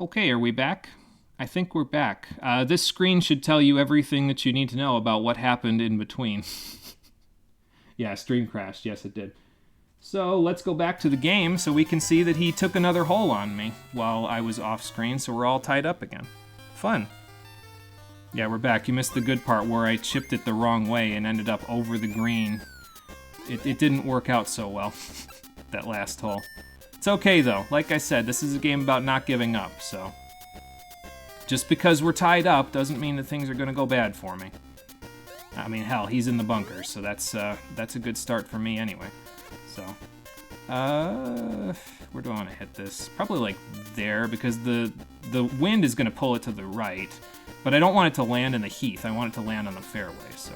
Okay, are we back? I think we're back. This screen should tell you everything that you need to know about what happened in between. Yeah, stream crashed. Yes, it did. So let's go back to the game so we can see that he took another hole on me while I was off screen, so we're all tied up again. Fun. Yeah, we're back. You missed the good part where I chipped it the wrong way and ended up over the green. It didn't work out so well, that last hole. It's okay, though. Like I said, this is a game about not giving up, so... Just because we're tied up doesn't mean that things are going to go bad for me. I mean, hell, he's in the bunker, so that's a good start for me anyway. So, where do I want to hit this? Probably like there, because the wind is going to pull it to the right, but I don't want it to land in the heath. I want it to land on the fairway, so...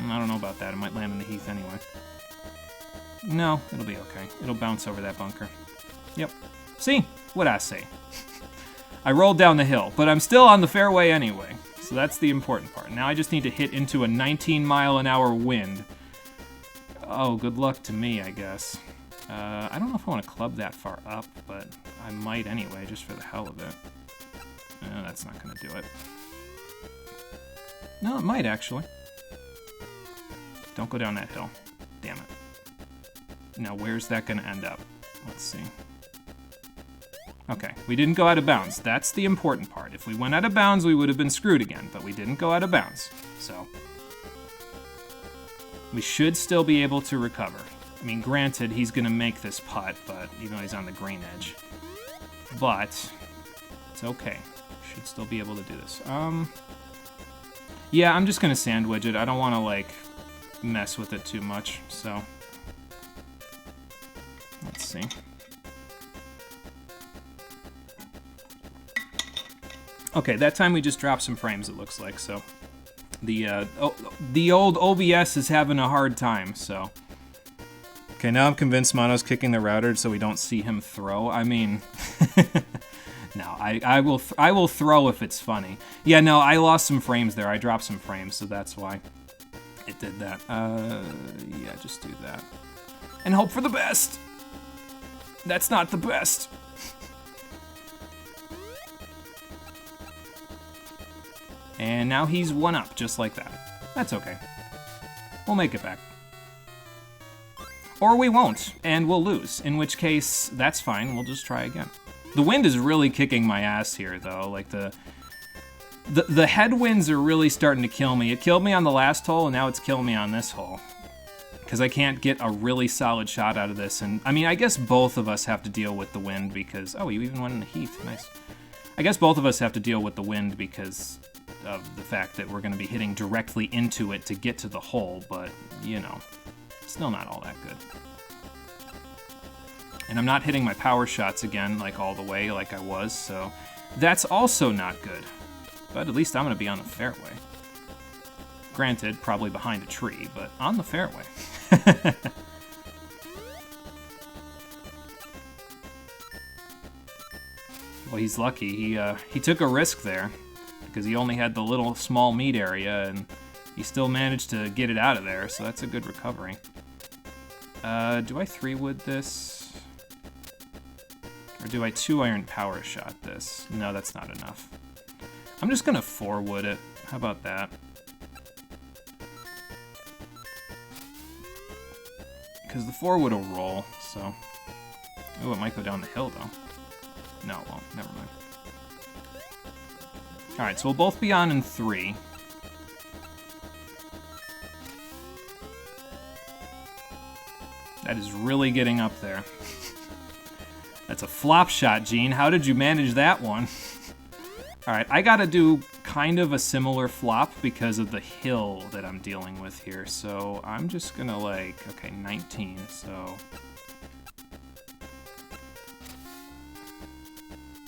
I don't know about that. It might land in the heath anyway. No, it'll be okay. It'll bounce over that bunker. Yep. See? What'd I say? I rolled down the hill, but I'm still on the fairway anyway. So that's the important part. Now I just need to hit into a 19-mile-an-hour wind. Oh, good luck to me, I guess. I don't know if I want to club that far up, but I might anyway, just for the hell of it. That's not going to do it. No, it might, actually. Don't go down that hill. Damn it. Now, where's that going to end up? Let's see. Okay, we didn't go out of bounds. That's the important part. If we went out of bounds, we would have been screwed again, but we didn't go out of bounds. So, we should still be able to recover. I mean, granted, he's going to make this putt, but even though he's on the green edge. But, it's okay. Should still be able to do this. Yeah, I'm just going to sandwich it. I don't want to, like, mess with it too much, so... Let's see. Okay, that time we just dropped some frames, it looks like, so... The old OBS is having a hard time, so... Okay, now I'm convinced Mono's kicking the router so we don't see him throw. I mean... No, I will throw if it's funny. Yeah, no, I lost some frames there. I dropped some frames, so that's why it did that. Yeah, just do that. And hope for the best! That's not the best. And now he's one up, just like that. That's okay. We'll make it back. Or we won't, and we'll lose. In which case, that's fine, we'll just try again. The wind is really kicking my ass here, though. Like, the headwinds are really starting to kill me. It killed me on the last hole, and now it's killing me on this hole. Because I can't get a really solid shot out of this. And, I mean, I guess both of us have to deal with the wind because... Oh, you even went in the heath. Nice. I guess both of us have to deal with the wind because of the fact that we're going to be hitting directly into it to get to the hole. But, you know, still not all that good. And I'm not hitting my power shots again, like, all the way like I was. So that's also not good. But at least I'm going to be on the fairway. Granted, probably behind a tree, but on the fairway. Well, he's lucky. He took a risk there because he only had the little small meat area, and he still managed to get it out of there, so that's a good recovery. Do I 3-wood this? Or do I 2-iron power shot this? No, that's not enough. I'm just going to 4-wood it. How about that? Because the 4-wood will roll, so... Oh, it might go down the hill, though. No, it won't. Never mind. Alright, so we'll both be on in 3. That is really getting up there. That's a flop shot, Gene. How did you manage that one? Alright, I gotta do kind of a similar flop because of the hill that I'm dealing with here. So I'm just gonna like, okay, 19, so...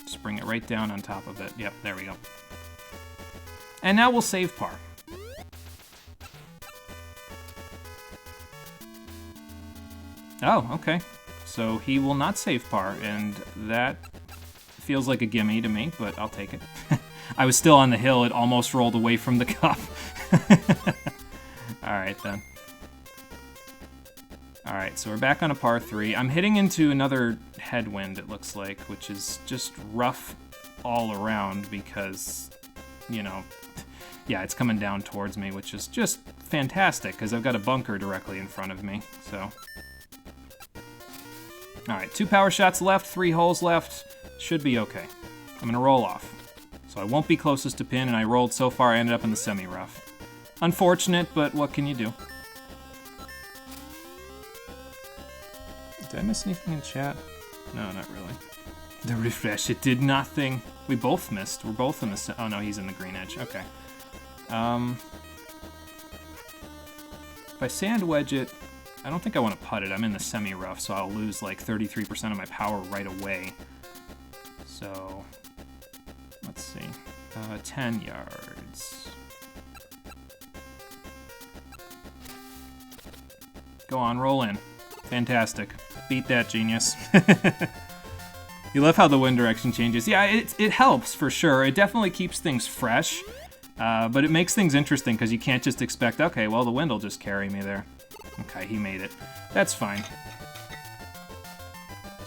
Just bring it right down on top of it. Yep, there we go. And now we'll save par. Oh, okay. So he will not save par, and that feels like a gimme to me, but I'll take it. I was still on the hill, it almost rolled away from the cup. Alright then. Alright, so we're back on a par 3. I'm hitting into another headwind, it looks like, which is just rough all around because, you know, yeah, it's coming down towards me, which is just fantastic because I've got a bunker directly in front of me, so. Alright, 2 power shots left, 3 holes left. Should be okay. I'm gonna roll off. So I won't be closest to pin, and I rolled so far I ended up in the semi-rough. Unfortunate, but what can you do? Did I miss anything in chat? No, not really. The refresh, it did nothing. We both missed. We're both in the... Oh, no, he's in the green edge. Okay. If I sand wedge it, I don't think I want to putt it. I'm in the semi-rough, so I'll lose like 33% of my power right away. So, let's see. 10 yards. Go on, roll in. Fantastic. Beat that, genius. You love how the wind direction changes. Yeah, it helps for sure. It definitely keeps things fresh, but it makes things interesting because you can't just expect, okay, well, the wind will just carry me there. Okay, he made it. That's fine.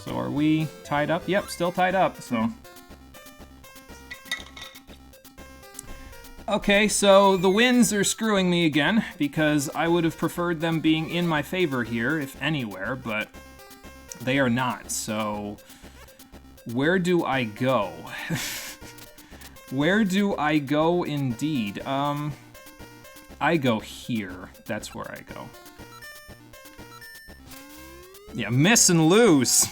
So are we tied up? Yep, still tied up, so. Okay, so the winds are screwing me again because I would have preferred them being in my favor here, if anywhere, but they are not, so where do I go? Where do I go indeed? I go here. That's where I go. Yeah, miss and lose.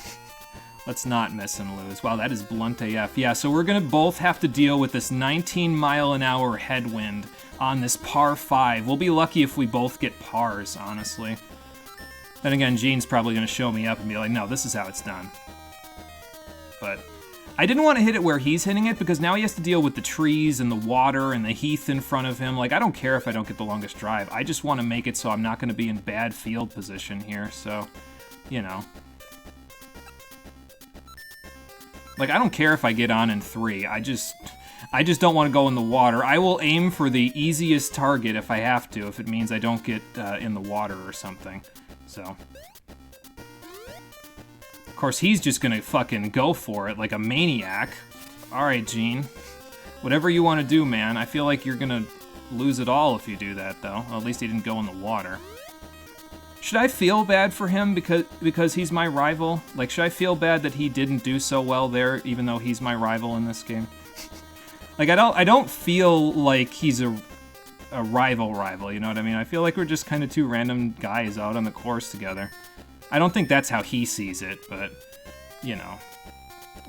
Let's not miss and lose. Wow, that is blunt AF. Yeah, so we're gonna both have to deal with this 19-mile-an-hour headwind on this par 5. We'll be lucky if we both get pars, honestly. Then again, Gene's probably gonna show me up and be like, no, this is how it's done. But I didn't want to hit it where he's hitting it because now he has to deal with the trees and the water and the heath in front of him. Like, I don't care if I don't get the longest drive. I just want to make it so I'm not gonna be in bad field position here, so, you know. Like, I don't care if I get on in 3. I just don't want to go in the water. I will aim for the easiest target if I have to, if it means I don't get in the water or something. So. Of course, he's just gonna fucking go for it like a maniac. Alright, Gene. Whatever you want to do, man. I feel like you're gonna lose it all if you do that, though. Well, at least he didn't go in the water. Should I feel bad for him because he's my rival? Like, should I feel bad that he didn't do so well there, even though he's my rival in this game? Like, I don't feel like he's a rival, you know what I mean? I feel like we're just kind of two random guys out on the course together. I don't think that's how he sees it, but, you know.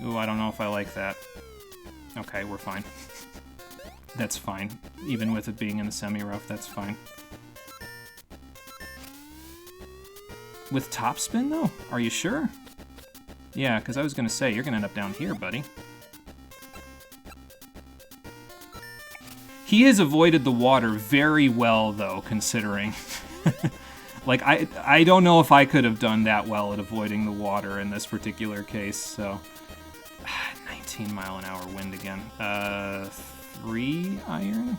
Ooh, I don't know if I like that. Okay, we're fine. That's fine. Even with it being in the semi-rough, that's fine. With topspin, though? Are you sure? Yeah, because I was going to say, you're going to end up down here, buddy. He has avoided the water very well, though, considering. Like, I don't know if I could have done that well at avoiding the water in this particular case, so. 19-mile-an-hour wind again. 3-iron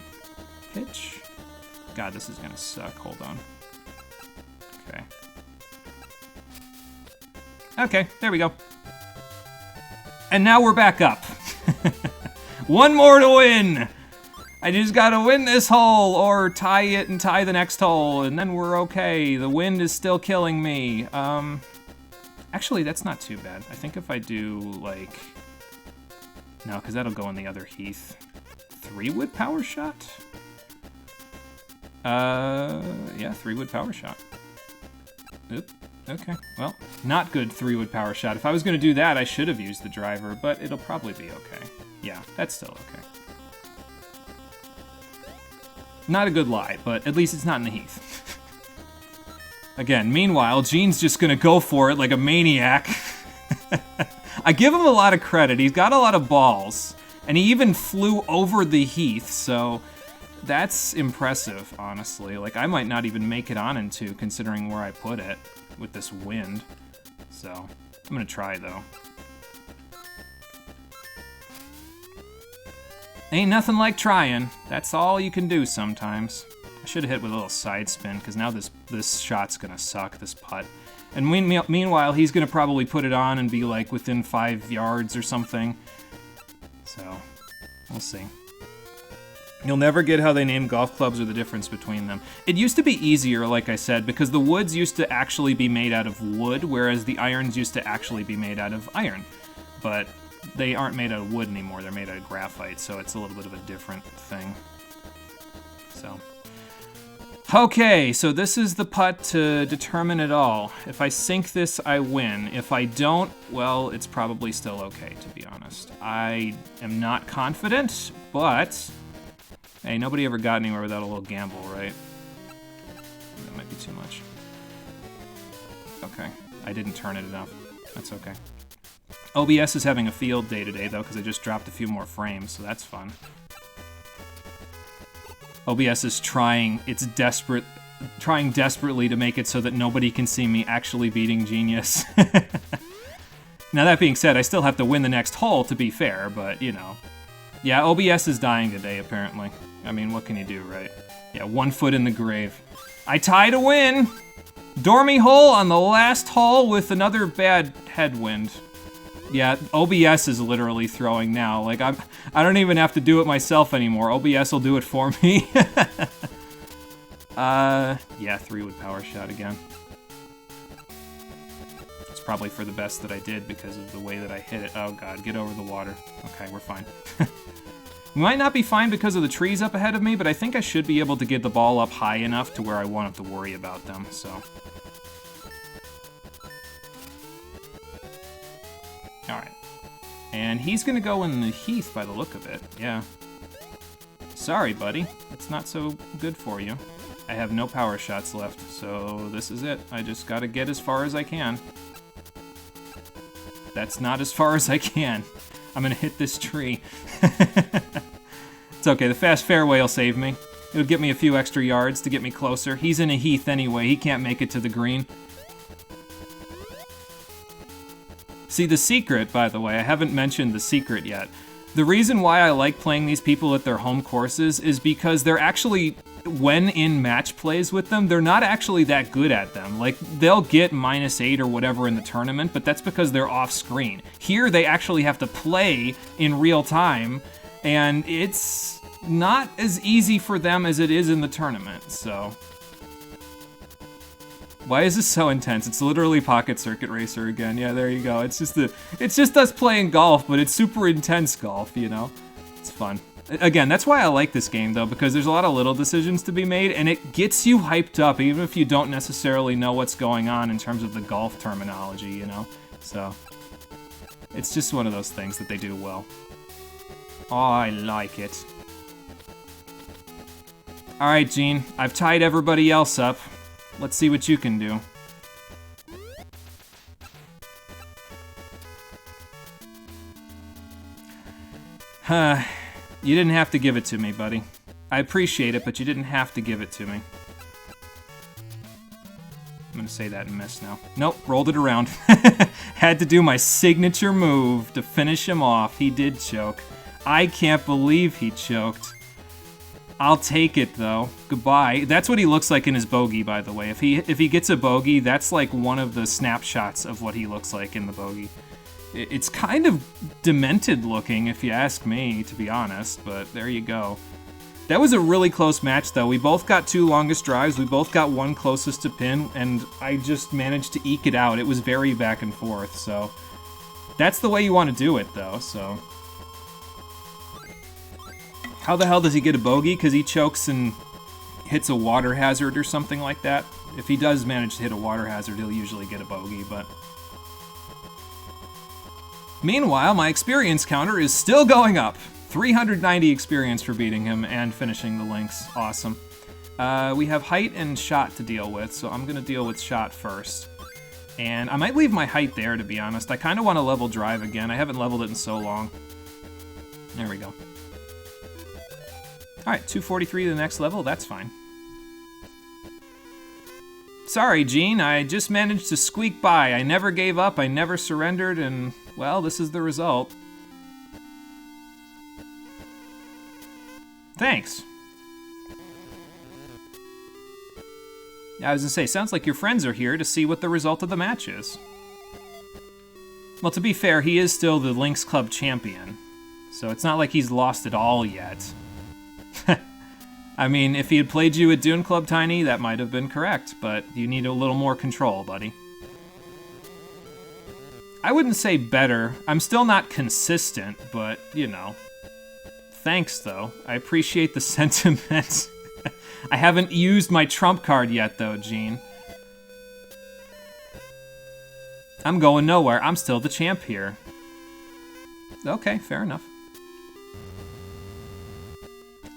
pitch? God, this is going to suck. Hold on. Okay. Okay, there we go. And now we're back up. One more to win! I just gotta win this hole, or tie it and tie the next hole, and then we're okay. The wind is still killing me. Actually, that's not too bad. I think if I do, like... No, because that'll go in the other heath. 3-wood power shot? Yeah, 3-wood power shot. Oop. Okay, well, not good 3-wood power shot. If I was going to do that, I should have used the driver, but it'll probably be okay. Yeah, that's still okay. Not a good lie, but at least it's not in the heath. Again, meanwhile, Gene's just going to go for it like a maniac. I give him a lot of credit. He's got a lot of balls, and he even flew over the heath, so that's impressive, honestly. Like, I might not even make it on in 2, considering where I put it with this wind. So, I'm gonna try, though. Ain't nothing like trying. That's all you can do sometimes. I should have hit with a little side spin, because now this shot's gonna suck, this putt. And meanwhile, he's going to probably put it on and be like within 5 yards or something. So, we'll see. You'll never get how they name golf clubs or the difference between them. It used to be easier, like I said, because the woods used to actually be made out of wood, whereas the irons used to actually be made out of iron. But they aren't made out of wood anymore, they're made out of graphite, so it's a little bit of a different thing. So, okay, so this is the putt to determine it all. If I sink this, I win. If I don't, well, it's probably still okay, to be honest. I am not confident, but hey, nobody ever got anywhere without a little gamble, right? That might be too much. Okay, I didn't turn it enough. That's okay. OBS is having a field day today, though, because I just dropped a few more frames, so that's fun. OBS is trying desperately to make it so that nobody can see me actually beating Genius. Now, that being said, I still have to win the next hole, to be fair, but, you know. Yeah, OBS is dying today, apparently. I mean, what can you do, right? Yeah, 1 foot in the grave. I tie to win! Dormy hole on the last hole with another bad headwind. Yeah, OBS is literally throwing now. Like, I don't even have to do it myself anymore. OBS will do it for me. Yeah, 3-wood power shot again. It's probably for the best that I did because of the way that I hit it. Oh god, get over the water. Okay, we're fine. We might not be fine because of the trees up ahead of me, but I think I should be able to get the ball up high enough to where I won't have to worry about them, so. Alright. And he's gonna go in the heath by the look of it, yeah. Sorry, buddy. It's not so good for you. I have no power shots left, so this is it. I just gotta get as far as I can. That's not as far as I can. I'm gonna hit this tree. It's okay, the fast fairway will save me. It'll get me a few extra yards to get me closer. He's in a heath anyway, he can't make it to the green. See, the secret, by the way, I haven't mentioned the secret yet. The reason why I like playing these people at their home courses is because they're actually, when in match plays with them, they're not actually that good at them. Like, they'll get -8 or whatever in the tournament, but that's because they're off screen. Here, they actually have to play in real time, and it's not as easy for them as it is in the tournament, so. Why is this so intense? It's literally Pocket Circuit Racer again. Yeah, there you go. It's just us playing golf, but it's super intense golf, you know? It's fun. Again, that's why I like this game, though, because there's a lot of little decisions to be made, and it gets you hyped up, even if you don't necessarily know what's going on in terms of the golf terminology, you know? So, it's just one of those things that they do well. Oh, I like it. Alright, Gene. I've tied everybody else up. Let's see what you can do. You didn't have to give it to me, buddy. I appreciate it, but you didn't have to give it to me. I'm gonna say that and miss now. Nope, rolled it around. Had to do my signature move to finish him off. He did choke. I can't believe he choked. I'll take it, though. Goodbye. That's what he looks like in his bogey, by the way. If he gets a bogey, that's like one of the snapshots of what he looks like in the bogey. It's kind of demented looking, if you ask me, to be honest, but there you go. That was a really close match, though. We both got 2 longest drives, we both got 1 closest to pin, and I just managed to eke it out. It was very back and forth, so. That's the way you want to do it, though, so. How the hell does he get a bogey? Because he chokes and hits a water hazard or something like that. If he does manage to hit a water hazard, he'll usually get a bogey, but. Meanwhile, my experience counter is still going up. 390 experience for beating him and finishing the links. Awesome. We have height and shot to deal with, so I'm going to deal with shot first. And I might leave my height there, to be honest. I kind of want to level drive again. I haven't leveled it in so long. There we go. Alright, 243 to the next level, that's fine. Sorry, Gene, I just managed to squeak by. I never gave up, I never surrendered, and, well, this is the result. Thanks. I was gonna say, sounds like your friends are here to see what the result of the match is. Well, to be fair, he is still the Lynx Club champion, so it's not like he's lost it all yet. I mean, if he had played you at Dune Club, Tiny, that might have been correct, but you need a little more control, buddy. I wouldn't say better. I'm still not consistent, but, you know. Thanks, though. I appreciate the sentiment. I haven't used my trump card yet, though, Gene. I'm going nowhere. I'm still the champ here. Okay, fair enough.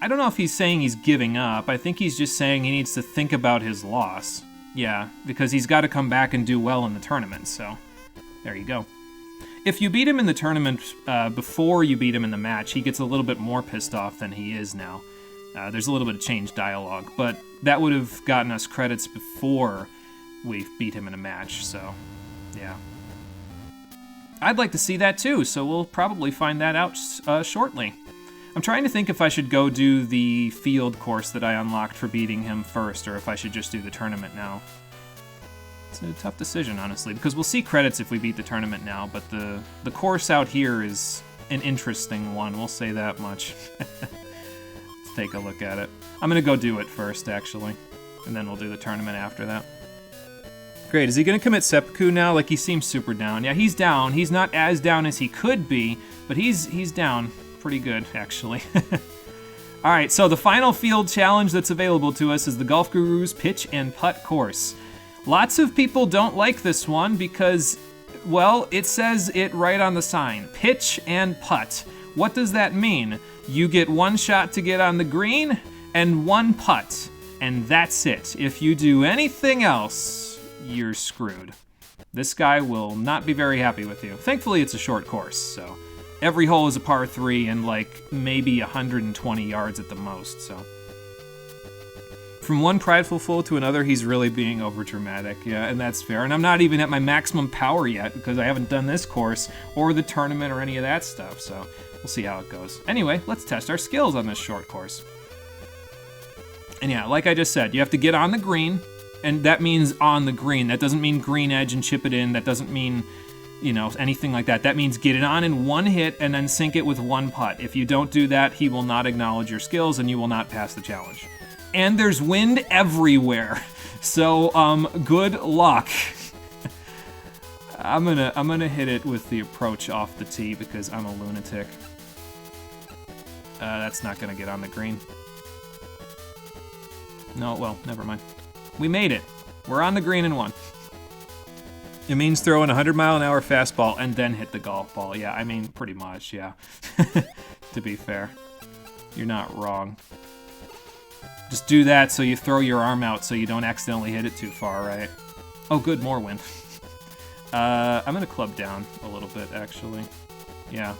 I don't know if he's saying he's giving up. I think he's just saying he needs to think about his loss. Yeah, because he's got to come back and do well in the tournament, so there you go. If you beat him in the tournament before you beat him in the match, he gets a little bit more pissed off than he is now. There's a little bit of changed dialogue, but that would have gotten us credits before we beat him in a match, so yeah. I'd like to see that too, so we'll probably find that out shortly. I'm trying to think if I should go do the field course that I unlocked for beating him first, or if I should just do the tournament now. It's a tough decision, honestly, because we'll see credits if we beat the tournament now, but the course out here is an interesting one, we'll say that much. Let's take a look at it. I'm going to go do it first, actually, and then we'll do the tournament after that. Great, is he going to commit seppuku now? Like, he seems super down. Yeah, he's down. He's not as down as he could be, but he's down. Pretty good, actually. All right, so the final field challenge that's available to us is the Golf Guru's Pitch and Putt course. Lots of people don't like this one because, well, it says it right on the sign. Pitch and putt. What does that mean? You get one shot to get on the green and one putt, and that's it. If you do anything else, you're screwed. This guy will not be very happy with you. Thankfully, it's a short course, so every hole is a par 3 and like maybe 120 yards at the most, so. From one prideful fool to another, he's really being overdramatic, yeah, and that's fair. And I'm not even at my maximum power yet because I haven't done this course or the tournament or any of that stuff, so we'll see how it goes. Anyway, let's test our skills on this short course. And yeah, like I just said, you have to get on the green, and that means on the green. That doesn't mean green edge and chip it in. That doesn't mean, you know, anything like that. That means get it on in one hit and then sink it with one putt. If you don't do that, he will not acknowledge your skills and you will not pass the challenge. And there's wind everywhere, so good luck. I'm gonna hit it with the approach off the tee because I'm a lunatic. That's not gonna get on the green. No, well, never mind. We made it. We're on the green in one. It means throw in a 100-mile-an-hour fastball and then hit the golf ball. Yeah, I mean, pretty much, yeah. To be fair. You're not wrong. Just do that so you throw your arm out so you don't accidentally hit it too far, right? Oh, good, more wind. I'm going to club down a little bit, actually. Yeah.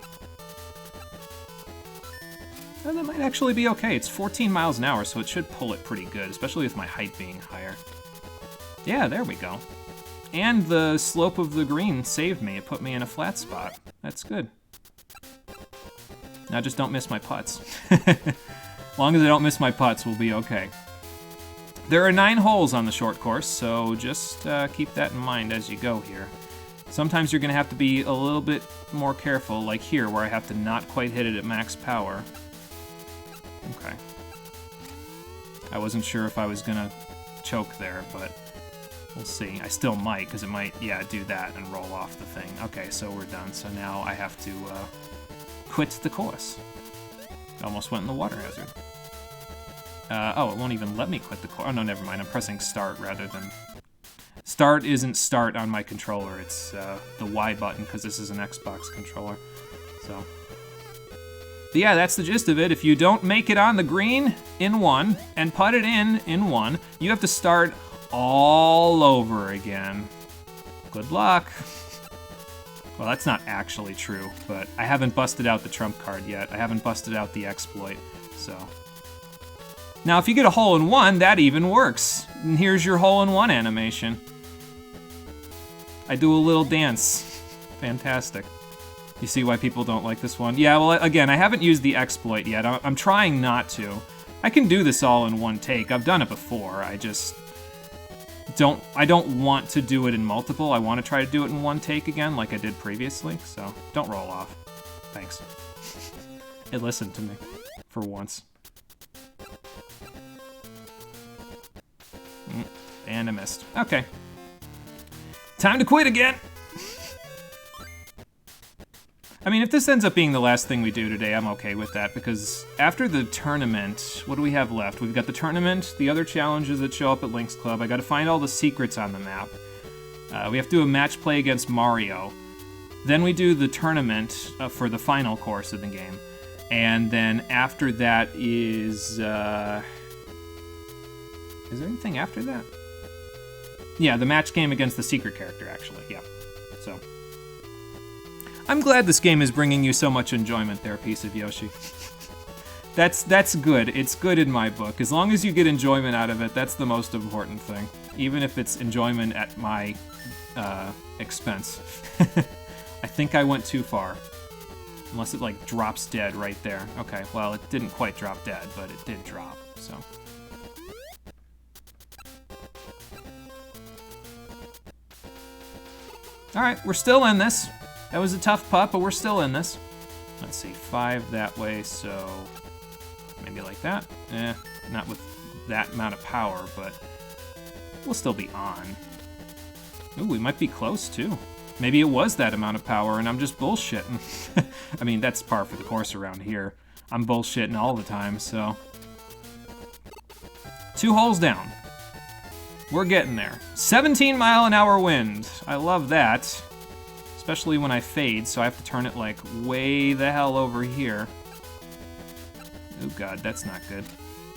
And that might actually be okay. It's 14 miles an hour, so it should pull it pretty good, especially with my height being higher. Yeah, there we go. And the slope of the green saved me. It put me in a flat spot. That's good. Now just don't miss my putts. As long as I don't miss my putts, we'll be okay. There are 9 holes on the short course, so just keep that in mind as you go here. Sometimes you're going to have to be a little bit more careful, like here, where I have to not quite hit it at max power. Okay. I wasn't sure if I was going to choke there, but we'll see. I still might, because it might, yeah, do that and roll off the thing. Okay, so we're done. So now I have to quit the course. Almost went in the water hazard. Oh, it won't even let me quit the course. Oh, no, never mind. I'm pressing start rather than... Start isn't start on my controller. It's the Y button, because this is an Xbox controller. So... But yeah, that's the gist of it. If you don't make it on the green in one and putt it in one, you have to start all over again. Good luck. Well, that's not actually true, but I haven't busted out the trump card yet. I haven't busted out the exploit, so. Now, if you get a hole-in-one, that even works. And here's your hole-in-one animation. I do a little dance. Fantastic. You see why people don't like this one? Yeah, well, again, I haven't used the exploit yet. I'm trying not to. I can do this all in one take. I've done it before. I just... I don't want to do it in multiple. I want to try to do it in one take again, like I did previously. So don't roll off. Thanks. It listened to me for once. And I missed. Okay. Time to quit again. I mean, if this ends up being the last thing we do today, I'm okay with that, because after the tournament, what do we have left? We've got the tournament, the other challenges that show up at Link's Club. I gotta find all the secrets on the map. We have to do a match play against Mario. Then we do the tournament for the final course of the game. And then after that is there anything after that? Yeah, the match game against the secret character, actually, yeah. So, I'm glad this game is bringing you so much enjoyment there, Piece of Yoshi. That's good. It's good in my book. As long as you get enjoyment out of it, that's the most important thing. Even if it's enjoyment at my expense. I think I went too far. Unless it, like, drops dead right there. Okay, well, it didn't quite drop dead, but it did drop, so. Alright, we're still in this. That was a tough putt, but we're still in this. Let's see, 5 that way, so maybe like that. Not with that amount of power, but we'll still be on. Ooh, we might be close, too. Maybe it was that amount of power, and I'm just bullshitting. I mean, that's par for the course around here. I'm bullshitting all the time, so. 2 holes down. We're getting there. 17-mile-an-hour wind. I love that. Especially when I fade, so I have to turn it, like, way the hell over here. Oh, God, that's not good.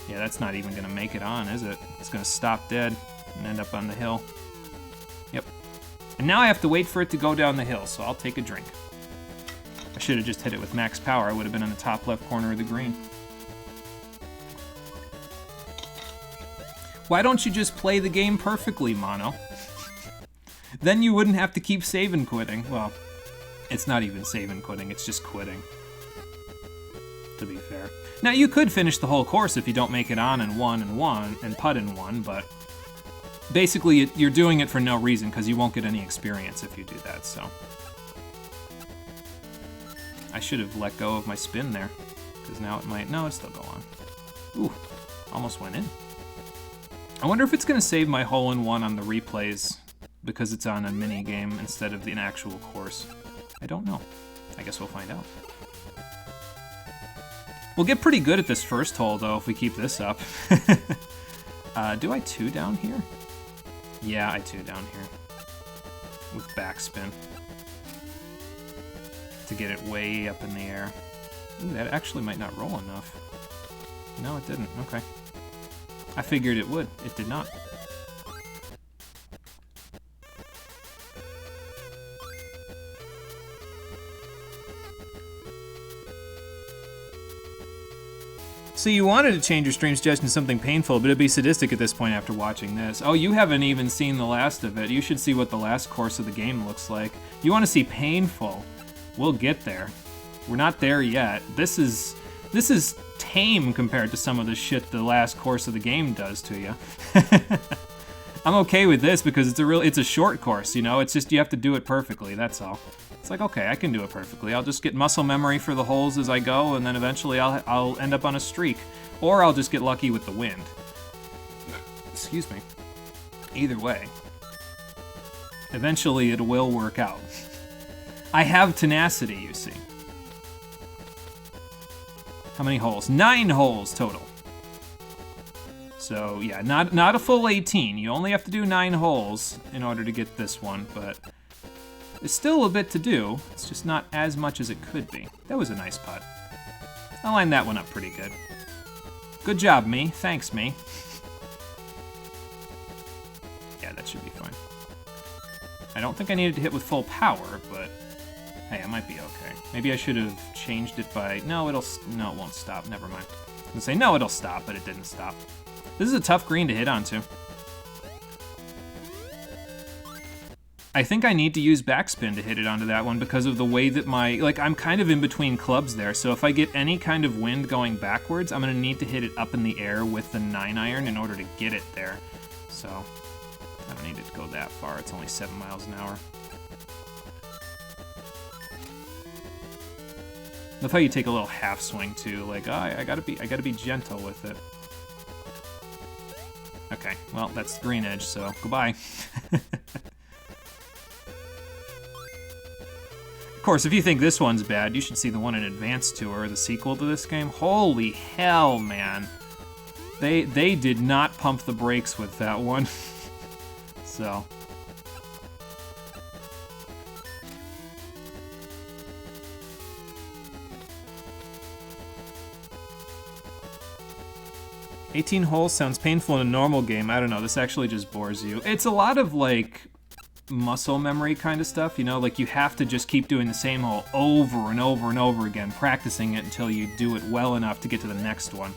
Yeah, that's not even gonna make it on, is it? It's gonna stop dead and end up on the hill. Yep. And now I have to wait for it to go down the hill, so I'll take a drink. I should have just hit it with max power. I would have been in the top left corner of the green. Why don't you just play the game perfectly, Mono? Then you wouldn't have to keep save and quitting. Well, it's not even save and quitting, it's just quitting. To be fair. Now, you could finish the whole course if you don't make it on in one and putt in one, but basically you're doing it for no reason because you won't get any experience if you do that, so. I should have let go of my spin there, because now it might, no, it'll still go on. Ooh, almost went in. I wonder if it's going to save my hole-in-one on the replays because it's on a mini-game instead of an actual course. I don't know. I guess we'll find out. We'll get pretty good at this first hole, though, if we keep this up. Do I 2 down here? Yeah, I 2 down here. With backspin. To get it way up in the air. Ooh, that actually might not roll enough. No, it didn't. Okay. I figured it would. It did not. So you wanted to change your stream suggestion to something painful, but it'd be sadistic at this point after watching this. Oh, you haven't even seen the last of it. You should see what the last course of the game looks like. You want to see painful. We'll get there. We're not there yet. This is tame compared to some of the shit the last course of the game does to you. I'm okay with this because it's a short course, you know? It's just you have to do it perfectly, that's all. It's like, okay, I can do it perfectly. I'll just get muscle memory for the holes as I go, and then eventually I'll end up on a streak. Or I'll just get lucky with the wind. Excuse me. Either way. Eventually it will work out. I have tenacity, you see. How many holes? 9 holes total. So, yeah, not a full 18. You only have to do 9 holes in order to get this one, but there's still a bit to do. It's just not as much as it could be. That was a nice putt. I lined that one up pretty good. Good job, me. Thanks, me. Yeah, that should be fine. I don't think I needed to hit with full power, but hey, I might be okay. Maybe I should have changed it by... No, it won't stop. Never mind. I was gonna say, no, it'll stop, but it didn't stop. This is a tough green to hit onto. I think I need to use backspin to hit it onto that one because of the way that I'm kind of in between clubs there, so if I get any kind of wind going backwards, I'm gonna need to hit it up in the air with the 9-iron in order to get it there. So, I don't need it to go that far. It's only 7 miles an hour. That's how you take a little half swing too. Like, oh, I gotta be gentle with it. Okay, well, that's the green edge, so goodbye. Of course, if you think this one's bad, you should see the one in Advanced Tour, the sequel to this game. Holy hell, man. They did not pump the brakes with that one. So. "18 holes sounds painful in a normal game. I don't know, this actually just bores you." It's a lot of, like, muscle memory kind of stuff, you know? Like, you have to just keep doing the same hole over and over and over again, practicing it until you do it well enough to get to the next one.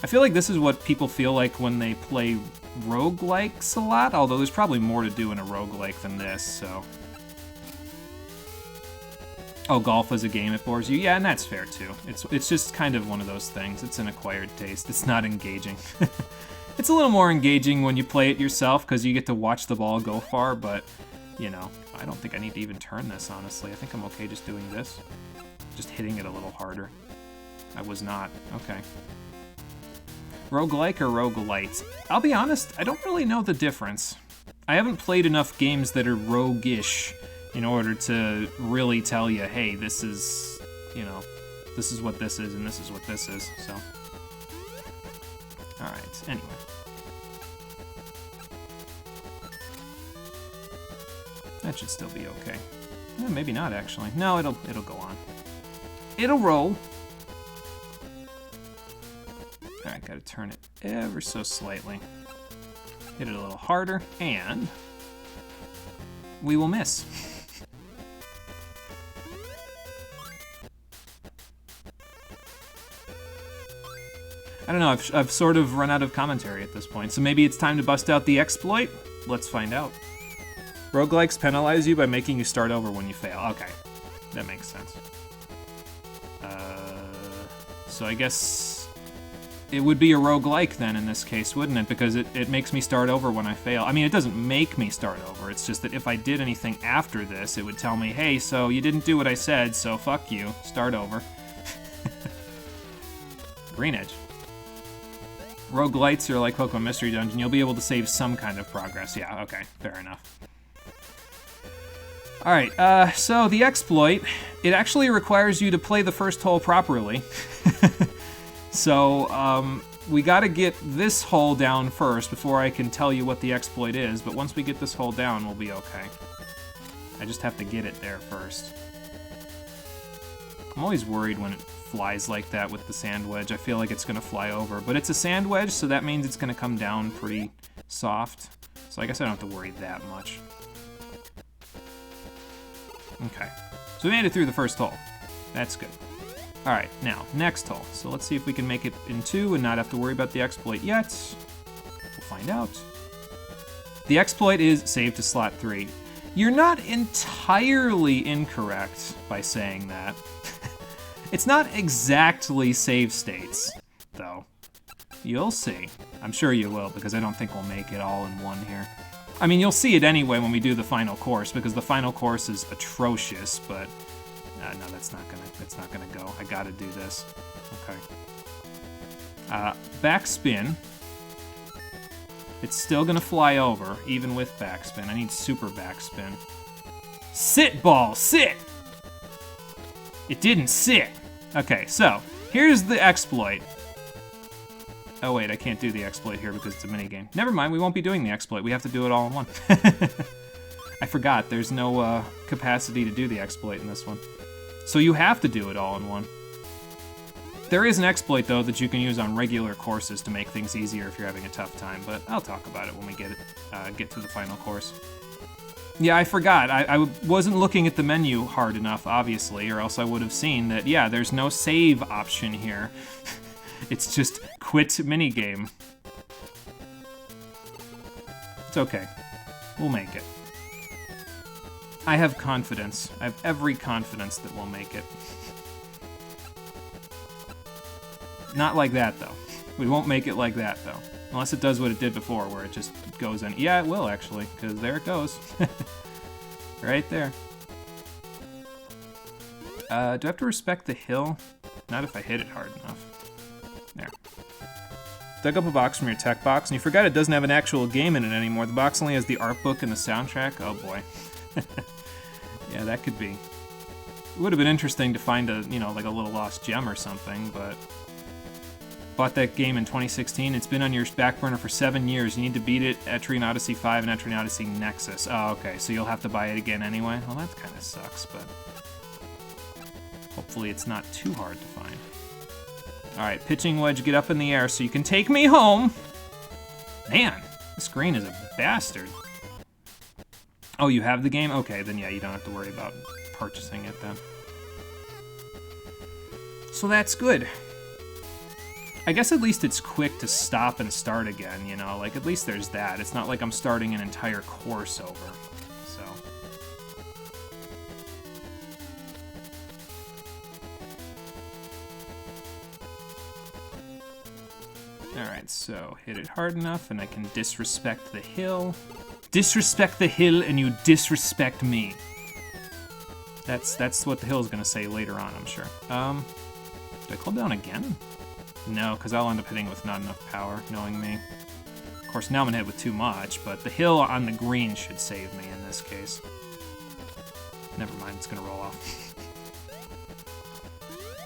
I feel like this is what people feel like when they play roguelikes a lot, although there's probably more to do in a roguelike than this, so... Oh, golf is a game, it bores you? Yeah, and that's fair, too. It's just kind of one of those things. It's an acquired taste. It's not engaging. It's a little more engaging when you play it yourself, because you get to watch the ball go far, but, you know, I don't think I need to even turn this, honestly. I think I'm okay just doing this. Just hitting it a little harder. I was not. Okay. Roguelike or roguelite? I'll be honest, I don't really know the difference. I haven't played enough games that are roguish in order to really tell you, hey, this is, you know, this is what this is and this is what this is, so. Alright, anyway. That should still be okay. Eh, maybe not, actually. No, it'll go on. It'll roll. Alright, gotta turn it ever so slightly. Hit it a little harder, and we will miss. I don't know, I've sort of run out of commentary at this point, so maybe it's time to bust out the exploit? Let's find out. Roguelikes penalize you by making you start over when you fail. Okay, that makes sense. So I guess it would be a roguelike then in this case, wouldn't it? Because it makes me start over when I fail. I mean, it doesn't make me start over, it's just that if I did anything after this, it would tell me, hey, so you didn't do what I said, so fuck you, start over. Green edge. Roguelites are like Pokemon Mystery Dungeon. You'll be able to save some kind of progress. Yeah, okay, fair enough. Alright, so the exploit, it actually requires you to play the first hole properly. So, we gotta get this hole down first before I can tell you what the exploit is, but once we get this hole down, we'll be okay. I just have to get it there first. I'm always worried when it flies like that with the sand wedge. I feel like it's gonna fly over, but it's a sand wedge, so that means it's gonna come down pretty soft. So I guess I don't have to worry that much. Okay, so we made it through the first hole. That's good. All right, now, next hole. So let's see if we can make it in 2 and not have to worry about the exploit yet. We'll find out. The exploit is save to slot 3. You're not entirely incorrect by saying that. It's not exactly save states, though. You'll see. I'm sure you will, because I don't think we'll make it all in one here. I mean, you'll see it anyway when we do the final course, because the final course is atrocious, but no, that's not gonna go. I gotta do this. Okay. Backspin. It's still gonna fly over, even with backspin. I need super backspin. Sit, ball, sit! It didn't sit. Okay, so here's the exploit. Oh wait, I can't do the exploit here because it's a minigame. Never mind, we won't be doing the exploit. We have to do it all in one. I forgot, there's no capacity to do the exploit in this one. So you have to do it all in one. There is an exploit, though, that you can use on regular courses to make things easier if you're having a tough time, but I'll talk about it when we get to the final course. Yeah, I forgot. I wasn't looking at the menu hard enough, obviously, or else I would have seen that, yeah, there's no save option here. It's just quit minigame. It's okay. We'll make it. I have confidence. I have every confidence that we'll make it. Not like that, though. We won't make it like that, though. Unless it does what it did before, where it just goes in. Yeah, it will, actually, because there it goes. Right there. Do I have to respect the hill? Not if I hit it hard enough. There. Dug up a box from your tech box, and you forgot it doesn't have an actual game in it anymore. The box only has the art book and the soundtrack. Oh, boy. Yeah, that could be. It would have been interesting to find a, you know, like a little lost gem or something, but... Bought that game in 2016. It's been on your back burner for 7 years. You need to beat it at Etrian Odyssey 5 and Etrian Odyssey Nexus. Oh, okay, so you'll have to buy it again anyway? Well, that kind of sucks, but... Hopefully it's not too hard to find. Alright, pitching wedge, get up in the air so you can take me home! Man, this green is a bastard. Oh, you have the game? Okay, then yeah, you don't have to worry about purchasing it then. So that's good. I guess at least it's quick to stop and start again, you know? Like, at least there's that. It's not like I'm starting an entire course over, so... Alright, so hit it hard enough and I can disrespect the hill. Disrespect the hill and you disrespect me. That's what the hill's gonna say later on, I'm sure. Do I club down again? No, because I'll end up hitting with not enough power, knowing me. Of course, now I'm gonna hit with too much, but the hill on the green should save me in this case. Never mind, it's gonna roll off.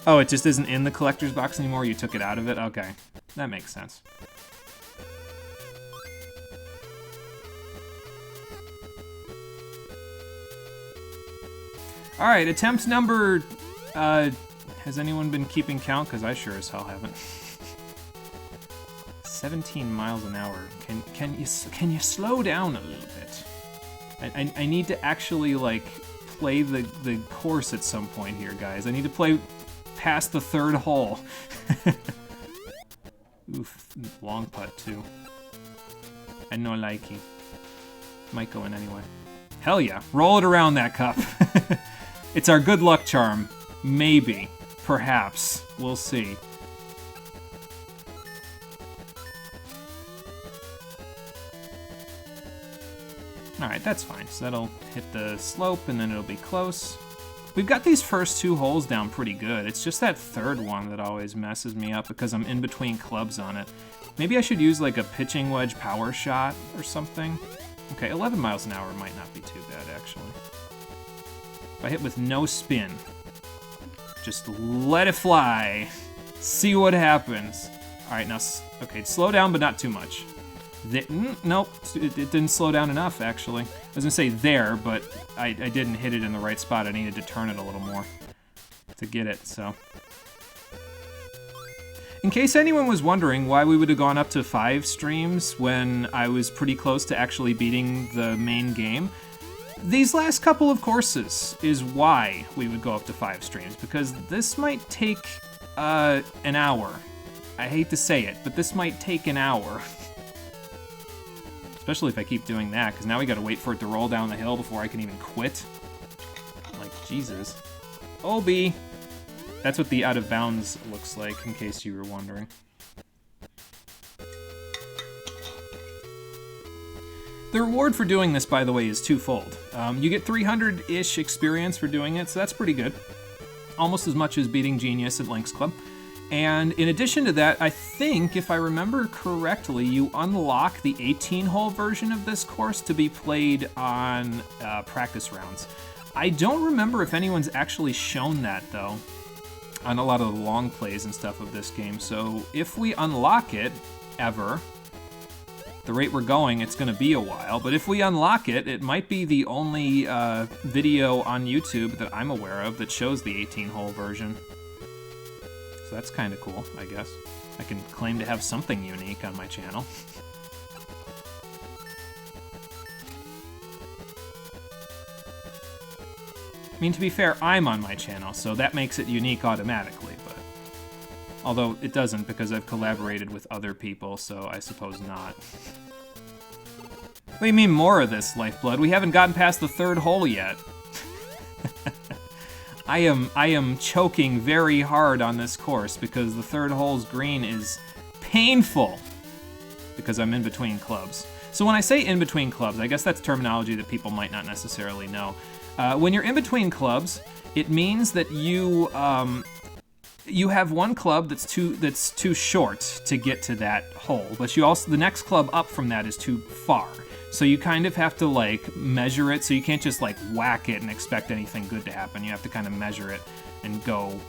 Oh, it just isn't in the collector's box anymore? You took it out of it? Okay, that makes sense. Alright, attempt number... has anyone been keeping count? Because I sure as hell haven't. 17 miles an hour. Can you slow down a little bit? I need to actually, like, play the course at some point here, guys. I need to play past the third hole. Oof, long putt, too. I no likey. Might go in anyway. Hell yeah, roll it around that cup. It's our good luck charm. Maybe. Perhaps. We'll see. Alright, that's fine. So that'll hit the slope, and then it'll be close. We've got these first two holes down pretty good. It's just that third one that always messes me up because I'm in between clubs on it. Maybe I should use like a pitching wedge power shot or something. Okay, 11 miles an hour might not be too bad, actually. If I hit with no spin, just let it fly. See what happens. All right, now, okay, slow down, but not too much. Nope, it didn't slow down enough, actually. I was gonna say there, but I didn't hit it in the right spot. I needed to turn it a little more to get it, so. In case anyone was wondering why we would have gone up to 5 streams when I was pretty close to actually beating the main game, these last couple of courses is why we would go up to 5 streams, because this might take an hour. I hate to say it, but this might take an hour. Especially if I keep doing that, because now we gotta wait for it to roll down the hill before I can even quit. Like, Jesus. Obi! That's what the out of bounds looks like, in case you were wondering. The reward for doing this, by the way, is twofold. You get 300-ish experience for doing it, so that's pretty good. Almost as much as beating Genius at Lynx Club. And in addition to that, I think, if I remember correctly, you unlock the 18-hole version of this course to be played on practice rounds. I don't remember if anyone's actually shown that, though, on a lot of the long plays and stuff of this game. So if we unlock it, ever, the rate we're going, it's going to be a while. But if we unlock it, it might be the only video on YouTube that I'm aware of that shows the 18-hole version. So that's kind of cool, I guess. I can claim to have something unique on my channel. I mean, to be fair, I'm on my channel, so that makes it unique automatically, but... Although it doesn't, because I've collaborated with other people, so I suppose not. What do you mean more of this, Lifeblood? We haven't gotten past the 3rd hole yet. I am choking very hard on this course because the 3rd hole's green is painful. because I'm in between clubs. So when I say in between clubs, I guess that's terminology that people might not necessarily know. When you're in between clubs, it means that you have one club that's too short to get to that hole, but the next club up from that is too far. So you kind of have to like measure it. So you can't just like whack it and expect anything good to happen. You have to kind of measure it and go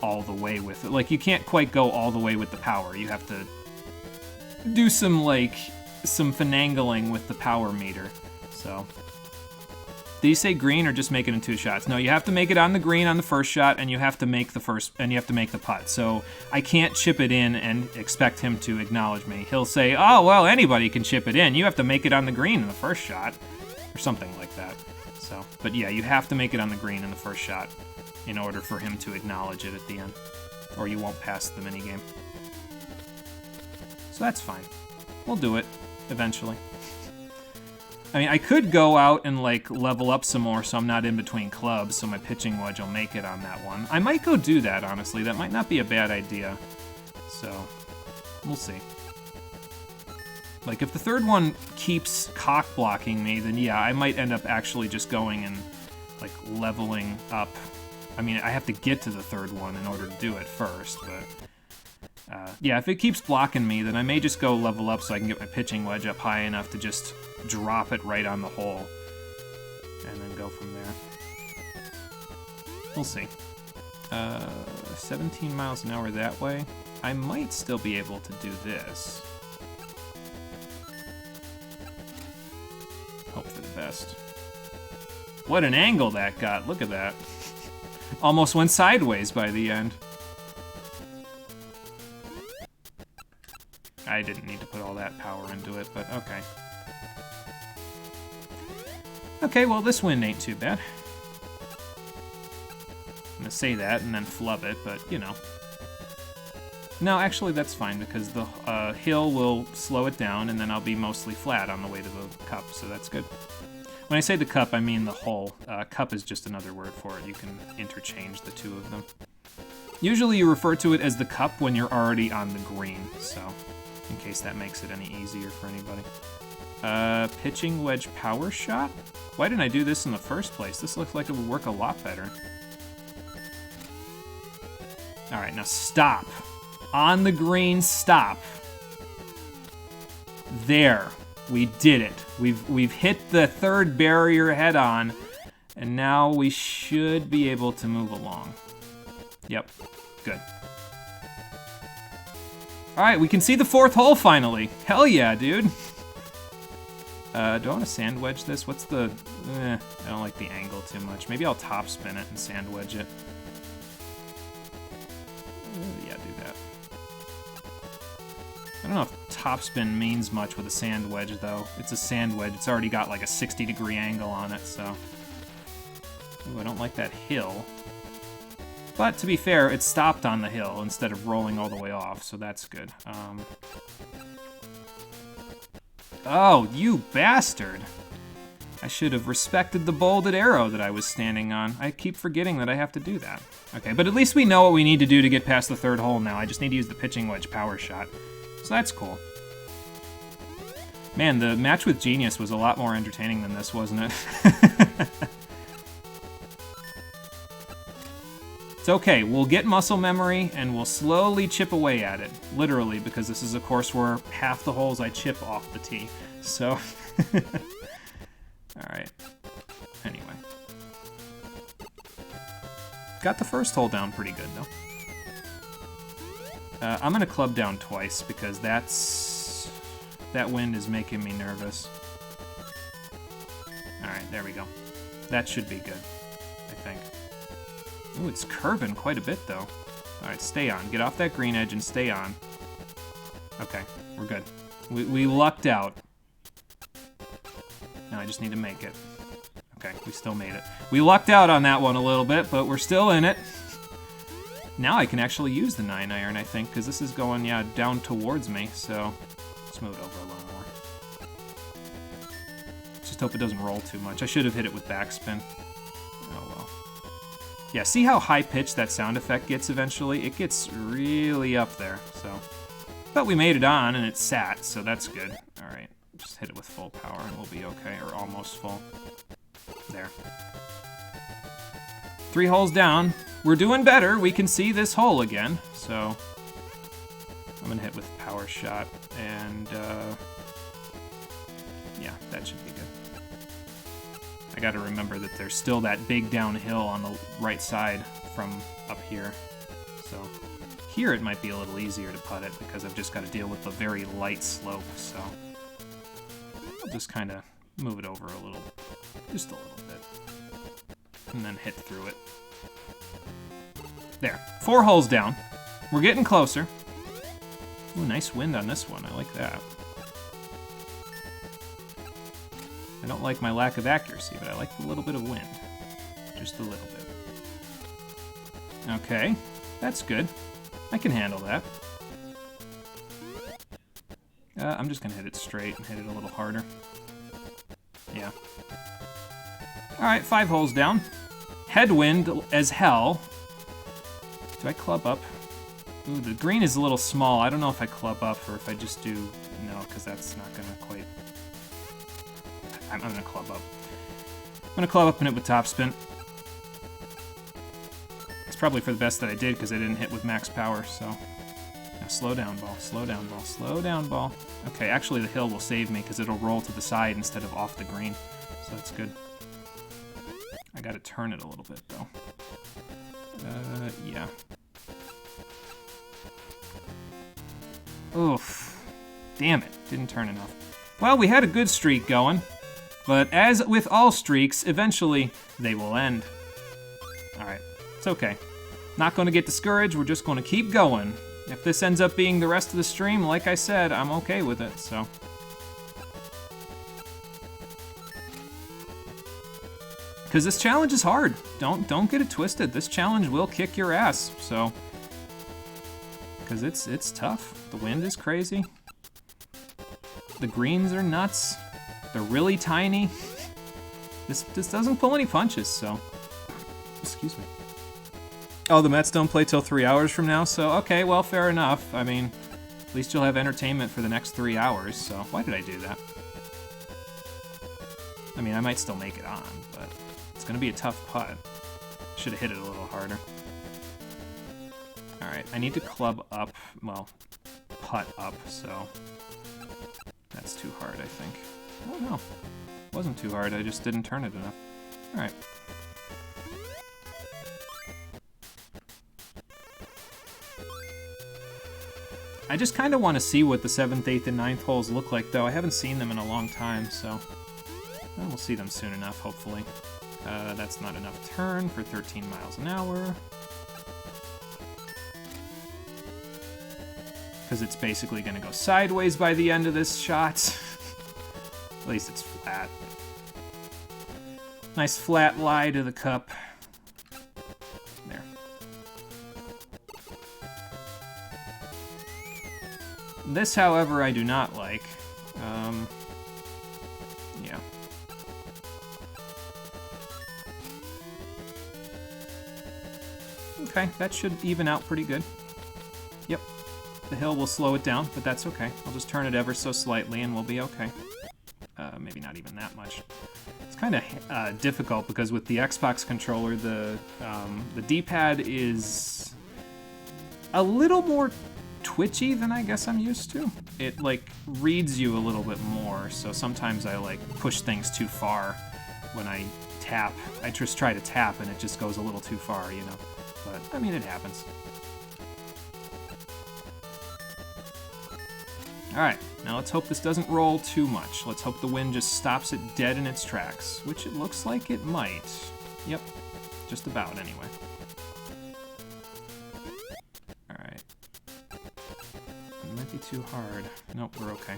all the way with it. Like you can't quite go all the way with the power. You have to do some finagling with the power meter. So. Did you say green or just make it in 2 shots? No, you have to make it on the green on the first shot, and you have to make the putt. So I can't chip it in and expect him to acknowledge me. He'll say, "Oh well, anybody can chip it in. You have to make it on the green in the first shot," or something like that. So, but yeah, you have to make it on the green in the first shot in order for him to acknowledge it at the end, or you won't pass the minigame. So that's fine. We'll do it eventually. I mean, I could go out and, like, level up some more so I'm not in between clubs, so my pitching wedge will make it on that one. I might go do that, honestly. That might not be a bad idea. So, we'll see. Like, if the third one keeps cock-blocking me, then yeah, I might end up actually just going and, like, leveling up. I mean, I have to get to the third one in order to do it first, but... yeah, if it keeps blocking me, then I may just go level up so I can get my pitching wedge up high enough to just drop it right on the hole. And then go from there. We'll see. 17 miles an hour that way. I might still be able to do this. Hope for the best. What an angle that got. Look at that. Almost went sideways by the end. I didn't need to put all that power into it, but okay. Okay, well, this wind ain't too bad. I'm gonna say that and then flub it, but, you know. No, actually, that's fine, because the hill will slow it down, and then I'll be mostly flat on the way to the cup, so that's good. When I say the cup, I mean the hole. Cup is just another word for it. You can interchange the two of them. Usually you refer to it as the cup when you're already on the green, so... in case that makes it any easier for anybody. Pitching wedge power shot? Why didn't I do this in the first place? This looks like it would work a lot better. Alright, now stop. On the green, stop. There. We did it. We've hit the third barrier head on, and now we should be able to move along. Yep. Good. Alright, we can see the fourth hole finally. Hell yeah, dude. Do I want to sand wedge this? What's the... I don't like the angle too much. Maybe I'll top spin it and sand wedge it. Yeah, do that. I don't know if top spin means much with a sand wedge, though. It's a sand wedge. It's already got like a 60-degree angle on it, so... Ooh, I don't like that hill. But, to be fair, it stopped on the hill instead of rolling all the way off, so that's good. Oh, you bastard! I should have respected the bolted arrow that I was standing on. I keep forgetting that I have to do that. Okay, but at least we know what we need to do to get past the third hole now. I just need to use the pitching wedge power shot. So that's cool. Man, the match with Genius was a lot more entertaining than this, wasn't it? It's okay, we'll get muscle memory, and we'll slowly chip away at it. Literally, because this is a course where half the holes I chip off the tee. So... Alright. Anyway. Got the first hole down pretty good, though. I'm gonna club down twice, because that wind is making me nervous. Alright, there we go. That should be good, I think. Ooh, it's curving quite a bit, though. Alright, stay on. Get off that green edge and stay on. Okay, we're good. We lucked out. Now I just need to make it. Okay, we still made it. We lucked out on that one a little bit, but we're still in it. Now I can actually use the 9-iron, I think, because this is going, yeah, down towards me, so... Let's move it over a little more. Just hope it doesn't roll too much. I should have hit it with backspin. Oh, well. Yeah, see how high-pitched that sound effect gets eventually? It gets really up there, so... But we made it on, and it sat, so that's good. All right, just hit it with full power, and we'll be okay, or almost full. There. 3 holes down. We're doing better. We can see this hole again, so I'm gonna hit with power shot, and yeah, that should be good. I gotta remember that there's still that big downhill on the right side from up here, so here it might be a little easier to putt it because I've just got to deal with a very light slope, so I'll just kind of move it over a little, just a little bit, and then hit through it. There, 4 holes down. We're getting closer. Ooh, nice wind on this one. I like that. I don't like my lack of accuracy, but I like a little bit of wind. Just a little bit. Okay, that's good. I can handle that. I'm just gonna hit it straight and hit it a little harder. Yeah. Alright, 5 holes down. Headwind as hell. Do I club up? Ooh, the green is a little small. I don't know if I club up or if I just do... No, because that's not gonna quite... I'm gonna club up. I'm gonna club up and hit with topspin. It's probably for the best that I did because I didn't hit with max power, so... Now slow down, ball. Slow down, ball. Slow down, ball. Okay, actually the hill will save me because it'll roll to the side instead of off the green, so that's good. I gotta turn it a little bit, though. Yeah. Oof. Damn it. Didn't turn enough. Well, we had a good streak going, but as with all streaks, eventually they will end. Alright. It's okay. Not going to get discouraged. We're just going to keep going. If this ends up being the rest of the stream, like I said, I'm okay with it, so... Because this challenge is hard. Don't get it twisted. This challenge will kick your ass, so... Because it's tough. The wind is crazy. The greens are nuts. They're really tiny. This doesn't pull any punches, so... Excuse me. Oh, the Mets don't play till 3 hours from now, so okay, well, fair enough. I mean, at least you'll have entertainment for the next 3 hours, so why did I do that? I mean, I might still make it on, but it's going to be a tough putt. Should have hit it a little harder. Alright, I need to club up, well, putt up, so that's too hard, I think. Oh, no. It wasn't too hard, I just didn't turn it enough. Alright. I just kind of want to see what the 7th, 8th, and 9th holes look like, though. I haven't seen them in a long time, so... Well, we'll see them soon enough, hopefully. That's not enough turn for 13 miles an hour. Because it's basically going to go sideways by the end of this shot. At least it's flat. Nice flat lie to the cup. There. This, however, I do not like. Yeah. Okay, that should even out pretty good. Yep. The hill will slow it down, but that's okay. I'll just turn it ever so slightly and we'll be okay. Maybe not even that much. It's kind of difficult because with the Xbox controller, the D-pad is a little more twitchy than I guess I'm used to. It, like, reads you a little bit more, so sometimes I, like, push things too far when I tap. I just try to tap and it just goes a little too far, you know? But, I mean, it happens. Alright, now let's hope this doesn't roll too much. Let's hope the wind just stops it dead in its tracks, which it looks like it might. Yep, just about anyway. Alright. It might be too hard. Nope, we're okay.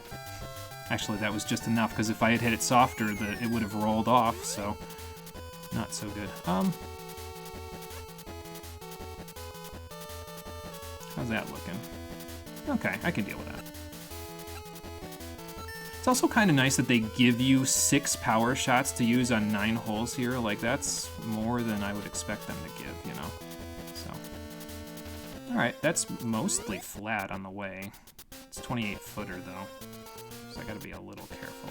Actually, that was just enough, because if I had hit it softer, it would have rolled off, so... Not so good. How's that looking? Okay, I can deal with that. It's also kind of nice that they give you 6 power shots to use on 9 holes here. Like, that's more than I would expect them to give, you know? So. Alright, that's mostly flat on the way. It's 28-footer, though. So I gotta be a little careful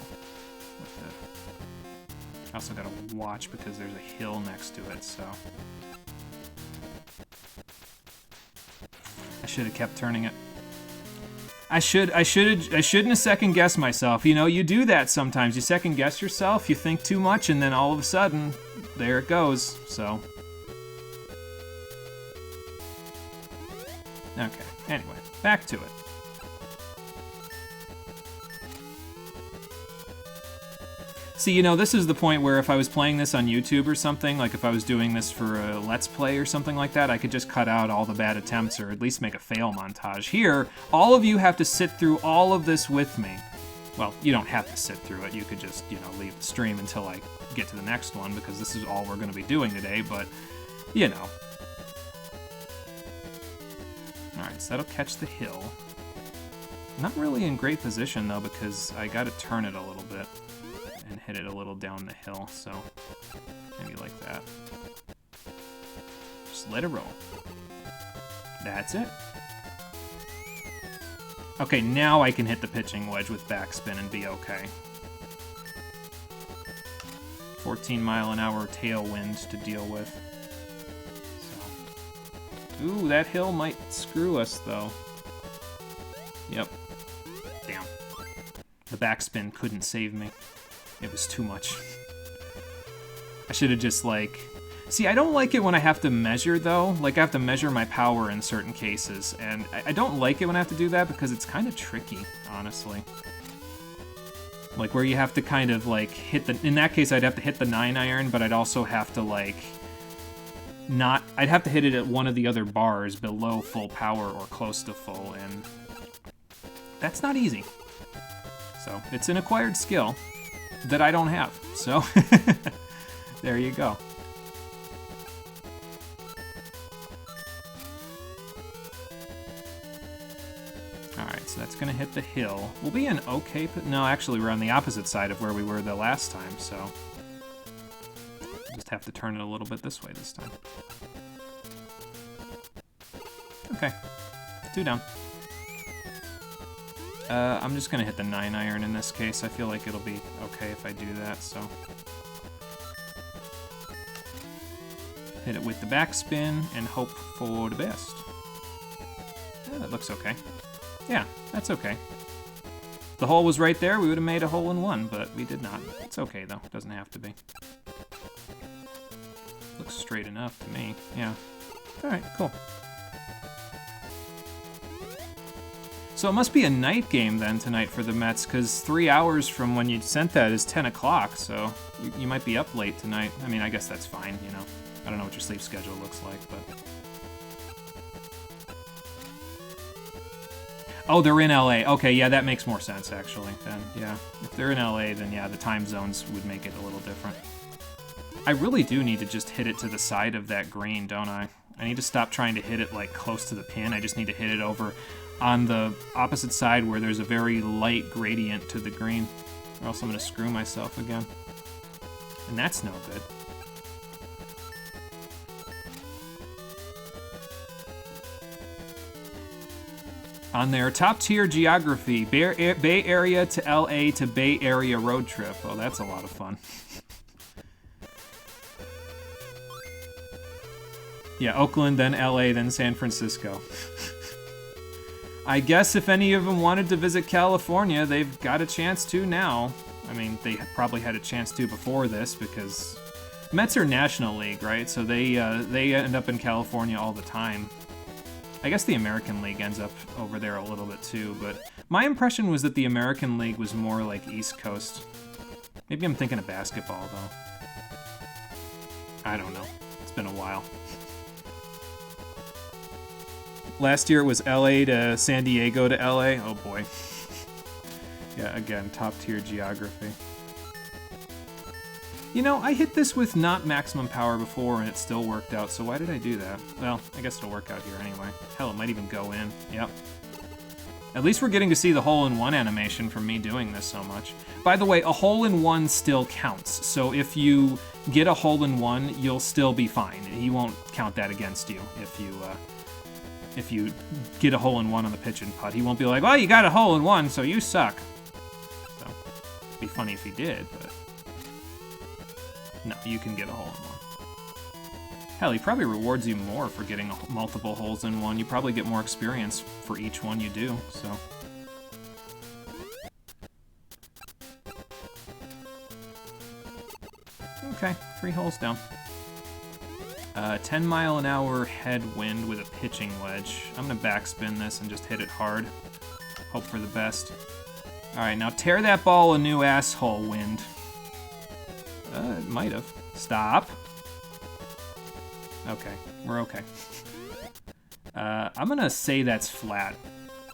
with it. I also gotta watch because there's a hill next to it, so... I should have kept turning it. I shouldn't have second-guessed myself. You know, you do that sometimes. You second-guess yourself, you think too much, and then all of a sudden, there it goes, so... Okay, anyway, back to it. See, you know, this is the point where if I was playing this on YouTube or something, like if I was doing this for a Let's Play or something like that, I could just cut out all the bad attempts or at least make a fail montage. Here, all of you have to sit through all of this with me. Well, you don't have to sit through it. You could just, you know, leave the stream until I get to the next one because this is all we're going to be doing today, but, you know. Alright, so that'll catch the hill. Not really in great position, though, because I got to turn it a little bit and hit it a little down the hill, so maybe like that. Just let it roll. That's it. Okay, now I can hit the pitching wedge with backspin and be okay. 14-mile-an-hour tailwind to deal with. So. Ooh, that hill might screw us, though. Yep. Damn. The backspin couldn't save me. It was too much. I should have just, like... See, I don't like it when I have to measure, though. Like, I have to measure my power in certain cases. And I don't like it when I have to do that because it's kind of tricky, honestly. Like, where you have to kind of, like, hit the... In that case, I'd have to hit the 9-iron, but I'd also have to, like... Not... I'd have to hit it at one of the other bars below full power or close to full, and... That's not easy. So, it's an acquired skill that I don't have, so there you go. Alright, so that's gonna hit the hill. We'll be in okay, no, actually we're on the opposite side of where we were the last time, so just have to turn it a little bit this way this time. Okay, 2 down. I'm just gonna hit the 9-iron in this case. I feel like it'll be okay if I do that, so. Hit it with the backspin and hope for the best. Yeah, that looks okay. Yeah, that's okay. If the hole was right there, we would have made a hole-in-one, but we did not. It's okay, though. It doesn't have to be. Looks straight enough to me. Yeah. Alright, cool. So it must be a night game then tonight for the Mets, because 3 hours from when you sent that is 10 o'clock, so you might be up late tonight. I mean, I guess that's fine, you know. I don't know what your sleep schedule looks like, but... Oh, they're in LA. Okay, yeah, that makes more sense, actually, then, yeah. If they're in LA, then yeah, the time zones would make it a little different. I really do need to just hit it to the side of that green, don't I? I need to stop trying to hit it, like, close to the pin. I just need to hit it over on the opposite side where there's a very light gradient to the green, or else I'm going to screw myself again. And that's no good. On their top-tier geography, Bay Area to LA to Bay Area road trip. Oh, that's a lot of fun. Yeah, Oakland, then LA, then San Francisco. I guess if any of them wanted to visit California, they've got a chance to now. I mean, they probably had a chance to before this because Mets are National League, right? So they end up in California all the time. I guess the American League ends up over there a little bit too, but my impression was that the American League was more like East Coast. Maybe I'm thinking of basketball, though. I don't know. It's been a while. Last year it was LA to San Diego to LA. Oh boy. Yeah, again, top tier geography. You know, I hit this with not maximum power before and it still worked out, so why did I do that? Well, I guess it'll work out here anyway. Hell, it might even go in. Yep. At least we're getting to see the hole-in-one animation from me doing this so much. By the way, a hole-in-one still counts, so if you get a hole-in-one, you'll still be fine. He won't count that against you if you if you get a hole-in-one on the pitch and putt. He won't be like, well, you got a hole-in-one, so you suck. So, it'd be funny if he did, but... No, you can get a hole-in-one. Hell, he probably rewards you more for getting multiple holes in one. You probably get more experience for each one you do, so... Okay, 3 holes down. 10-mile-an-hour headwind with a pitching wedge. I'm gonna backspin this and just hit it hard. Hope for the best. Alright, now tear that ball a new asshole, wind. It might have. Stop. Okay, we're okay. I'm gonna say that's flat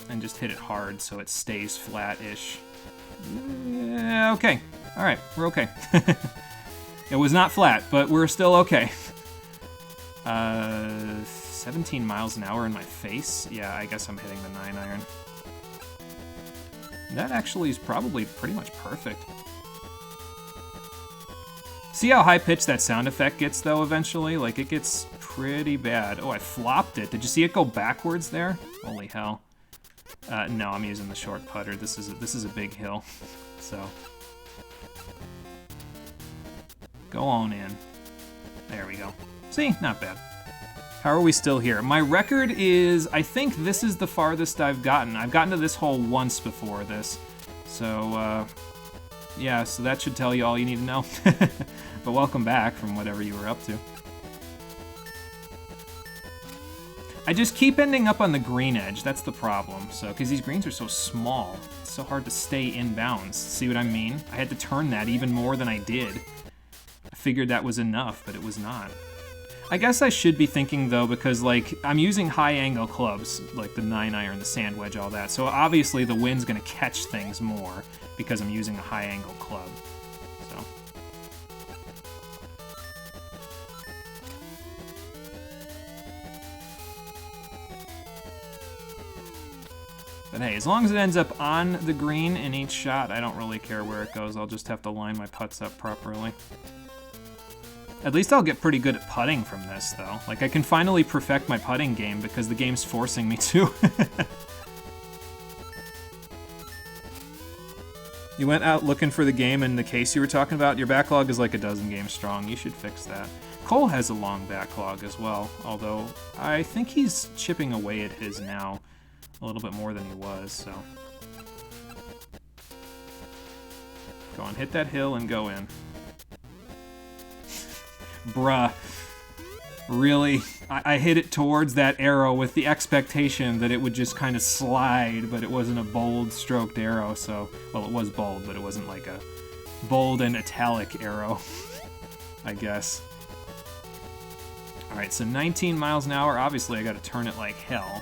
and just hit it hard so it stays flat-ish. Yeah, okay. Alright, we're okay. It was not flat, but we're still okay. 17 miles an hour in my face? Yeah, I guess I'm hitting the 9-iron. That actually is probably pretty much perfect. See how high-pitched that sound effect gets, though, eventually? Like, it gets pretty bad. Oh, I flopped it. Did you see it go backwards there? Holy hell. No, I'm using the short putter. This is a big hill, so... Go on in. There we go. See? Not bad. How are we still here? My record is... I think this is the farthest I've gotten. I've gotten to this hole once before this. So, yeah, so that should tell you all you need to know. But welcome back from whatever you were up to. I just keep ending up on the green edge. That's the problem. So, because these greens are so small, it's so hard to stay in bounds. See what I mean? I had to turn that even more than I did. I figured that was enough, but it was not. I guess I should be thinking, though, because, like, I'm using high-angle clubs, like the 9-iron, the sand wedge, all that. So obviously the wind's going to catch things more because I'm using a high-angle club. So. But hey, as long as it ends up on the green in each shot, I don't really care where it goes. I'll just have to line my putts up properly. At least I'll get pretty good at putting from this, though. Like, I can finally perfect my putting game because the game's forcing me to. You went out looking for the game in the case you were talking about? Your backlog is like a dozen games strong. You should fix that. Cole has a long backlog as well, although I think he's chipping away at his now a little bit more than he was, so. Go on, hit that hill and go in. Bruh. Really? I hit it towards that arrow with the expectation that it would just kind of slide, but it wasn't a bold stroked arrow, so... Well, it was bold, but it wasn't like a bold and italic arrow, I guess. Alright, so 19 miles an hour. Obviously, I gotta turn it like hell.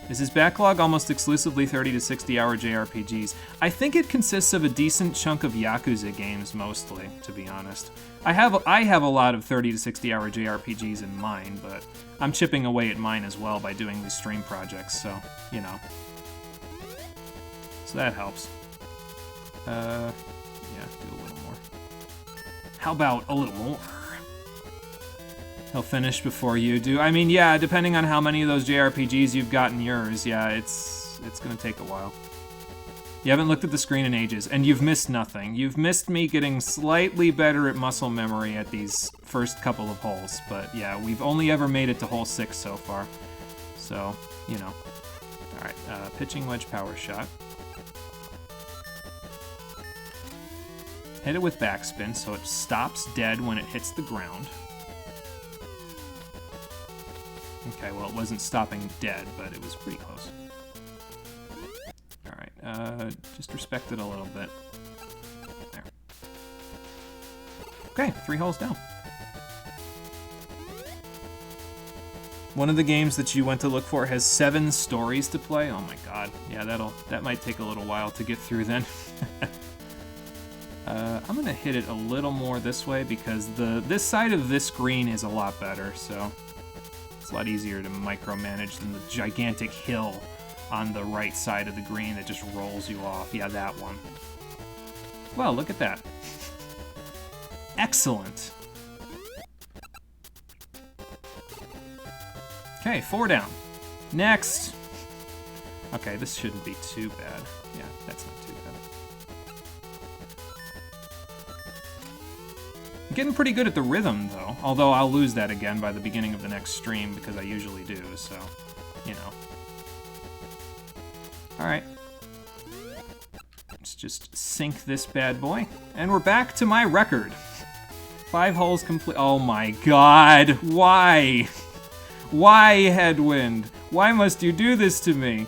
Is his backlog almost exclusively 30 to 60 hour JRPGs? I think it consists of a decent chunk of Yakuza games mostly, to be honest. I have a lot of 30 to 60 hour JRPGs in mind, but I'm chipping away at mine as well by doing these stream projects, so, you know. So that helps. Yeah, do a little more. How about a little more? He'll finish before you do. I mean, yeah, depending on how many of those JRPGs you've gotten yours, yeah, it's gonna take a while. You haven't looked at the screen in ages, and you've missed nothing. You've missed me getting slightly better at muscle memory at these first couple of holes, but yeah, we've only ever made it to hole 6 so far. So, you know. Alright, pitching wedge power shot. Hit it with backspin so it stops dead when it hits the ground. Okay, well, it wasn't stopping dead, but it was pretty close. Alright, just respect it a little bit. There. Okay, 3 holes down. One of the games that you went to look for has 7 stories to play. Oh my god. Yeah, that might take a little while to get through then. I'm gonna hit it a little more this way because this side of this green is a lot better, so... It's a lot easier to micromanage than the gigantic hill on the right side of the green that just rolls you off. Yeah, that one. Well, look at that. Excellent. Okay, 4 down. Next. Okay, this shouldn't be too bad. Yeah, that's not too bad. I'm getting pretty good at the rhythm, though. Although I'll lose that again by the beginning of the next stream, because I usually do, so, you know. Alright. Let's just sink this bad boy. And we're back to my record. 5 holes complete. Oh my god. Why? Why, Headwind? Why must you do this to me?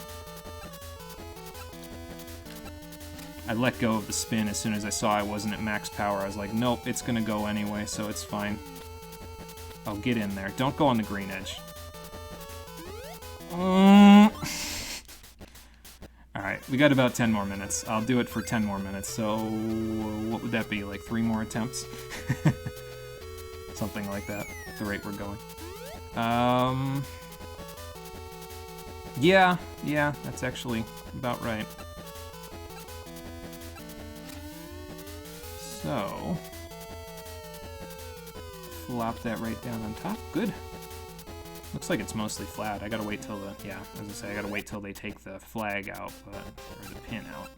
I let go of the spin as soon as I saw I wasn't at max power. I was like, nope, it's gonna go anyway, so it's fine. Oh, get in there. Don't go on the green edge. Alright, we got about 10 more minutes. I'll do it for 10 more minutes, so what would that be, like 3 more attempts? Something like that, at the rate we're going. Yeah, that's actually about right. So, flop that right down on top. Good. Looks like it's mostly flat. I gotta wait till the, yeah, as I say, I gotta wait till they take the flag out, or the pin out.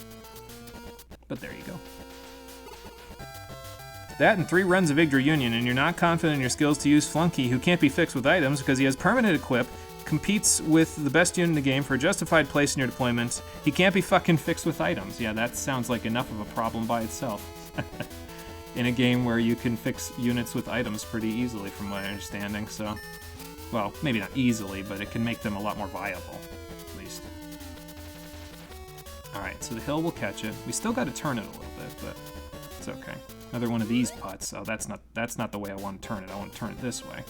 But there you go. That and 3 runs of Yggdra Union, and you're not confident in your skills to use Flunky, who can't be fixed with items because he has permanent equip, competes with the best unit in the game for a justified place in your deployment. He can't be fucking fixed with items. Yeah, that sounds like enough of a problem by itself. In a game where you can fix units with items pretty easily, from my understanding, so... Well, maybe not easily, but it can make them a lot more viable, at least. Alright, so the hill will catch it. We still gotta turn it a little bit, but it's okay. Another one of these putts. Oh, that's not the way I want to turn it. I want to turn it this way.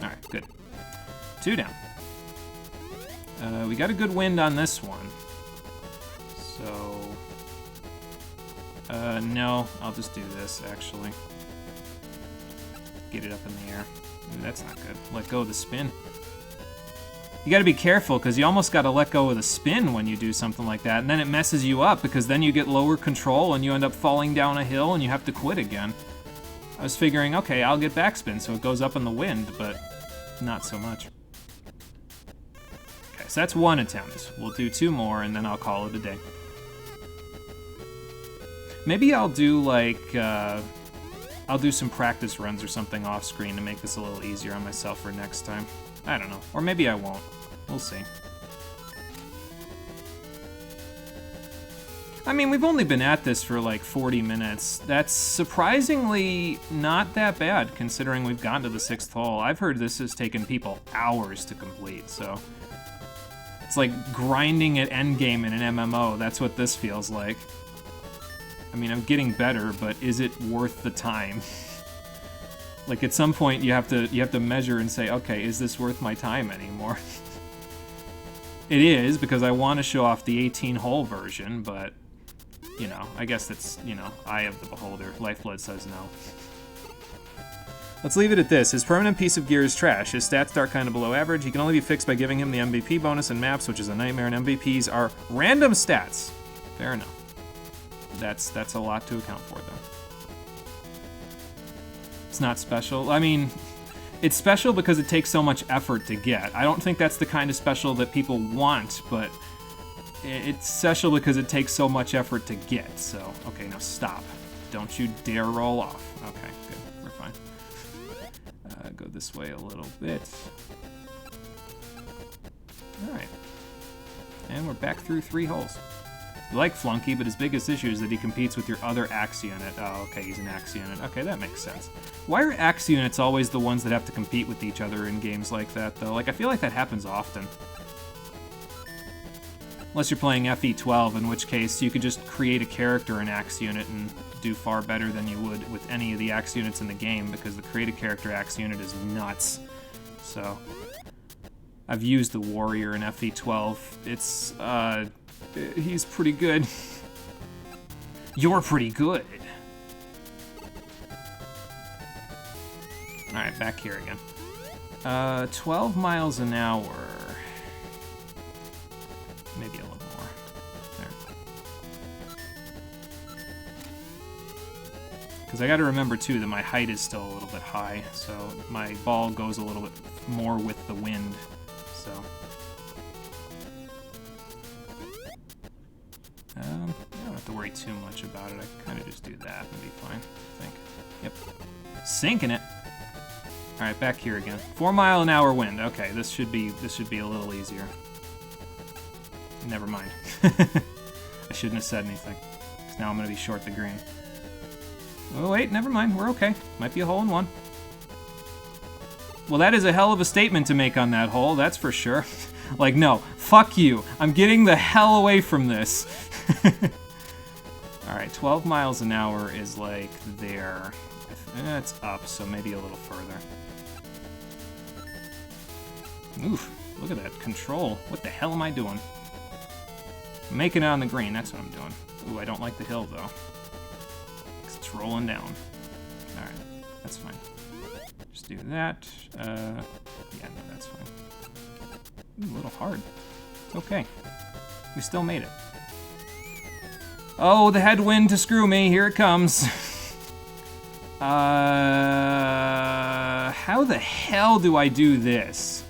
Alright, good. 2 down. We got a good wind on this one. So... no, I'll just do this, actually. Get it up in the air. Ooh, that's not good. Let go of the spin. You gotta be careful, because you almost gotta let go of the spin when you do something like that, and then it messes you up, because then you get lower control, and you end up falling down a hill, and you have to quit again. I was figuring, okay, I'll get backspin, so it goes up in the wind, but not so much. Okay, so that's 1 attempt. We'll do 2 more, and then I'll call it a day. Maybe I'll do, like, I'll do some practice runs or something off-screen to make this a little easier on myself for next time. I don't know. Or maybe I won't. We'll see. I mean, we've only been at this for like 40 minutes. That's surprisingly not that bad, considering we've gotten to the 6th hole. I've heard this has taken people hours to complete, so... It's like grinding at endgame in an MMO. That's what this feels like. I mean, I'm getting better, but is it worth the time? Like, at some point, you have to measure and say, okay, is this worth my time anymore? It is, because I want to show off the 18-hole version, but, you know, I guess that's, you know, eye of the beholder. Lifeblood says no. Let's leave it at this. His permanent piece of gear is trash. His stats start kind of below average. He can only be fixed by giving him the MVP bonus in maps, which is a nightmare, and MVPs are random stats. Fair enough. That's a lot to account for, though. It's not special. I mean, it's special because it takes so much effort to get. I don't think that's the kind of special that people want, but it's special because it takes so much effort to get. So, okay, now stop. Don't you dare roll off. Okay, good. We're fine. Go this way a little bit. All right. And we're back through 3 holes. You like Flunky, but his biggest issue is that he competes with your other axe unit. Oh, okay, he's an axe unit. Okay, that makes sense. Why are axe units always the ones that have to compete with each other in games like that, though? Like, I feel like that happens often. Unless you're playing FE12, in which case you could just create a character in axe unit and do far better than you would with any of the axe units in the game, because the create a character axe unit is nuts. So, I've used the warrior in FE12. It's, he's pretty good. You're pretty good. Alright, back here again. 12 miles an hour. Maybe a little more. There. Because I got to remember, too, that my height is still a little bit high, so my ball goes a little bit more with the wind, so... I don't have to worry too much about it. I can kind of just do that and be fine, I think. Yep. Sinking it! Alright, back here again. 4-mile-an-hour wind. Okay, this should be a little easier. Never mind. I shouldn't have said anything. Because now I'm going to be short the green. Oh, wait, never mind. We're okay. Might be a hole in one. Well, that is a hell of a statement to make on that hole, that's for sure. Like, no, fuck you. I'm getting the hell away from this. Alright, 12 miles an hour is like there. It's up, so maybe a little further. Oof, look at that control. What the hell am I doing? I'm making it on the green, that's what I'm doing. Ooh, I don't like the hill, though. It's rolling down. Alright, that's fine. Just do that. Yeah, no, that's fine. Ooh, a little hard. Okay. We still made it. Oh, the headwind to screw me. Here it comes. How the hell do I do this?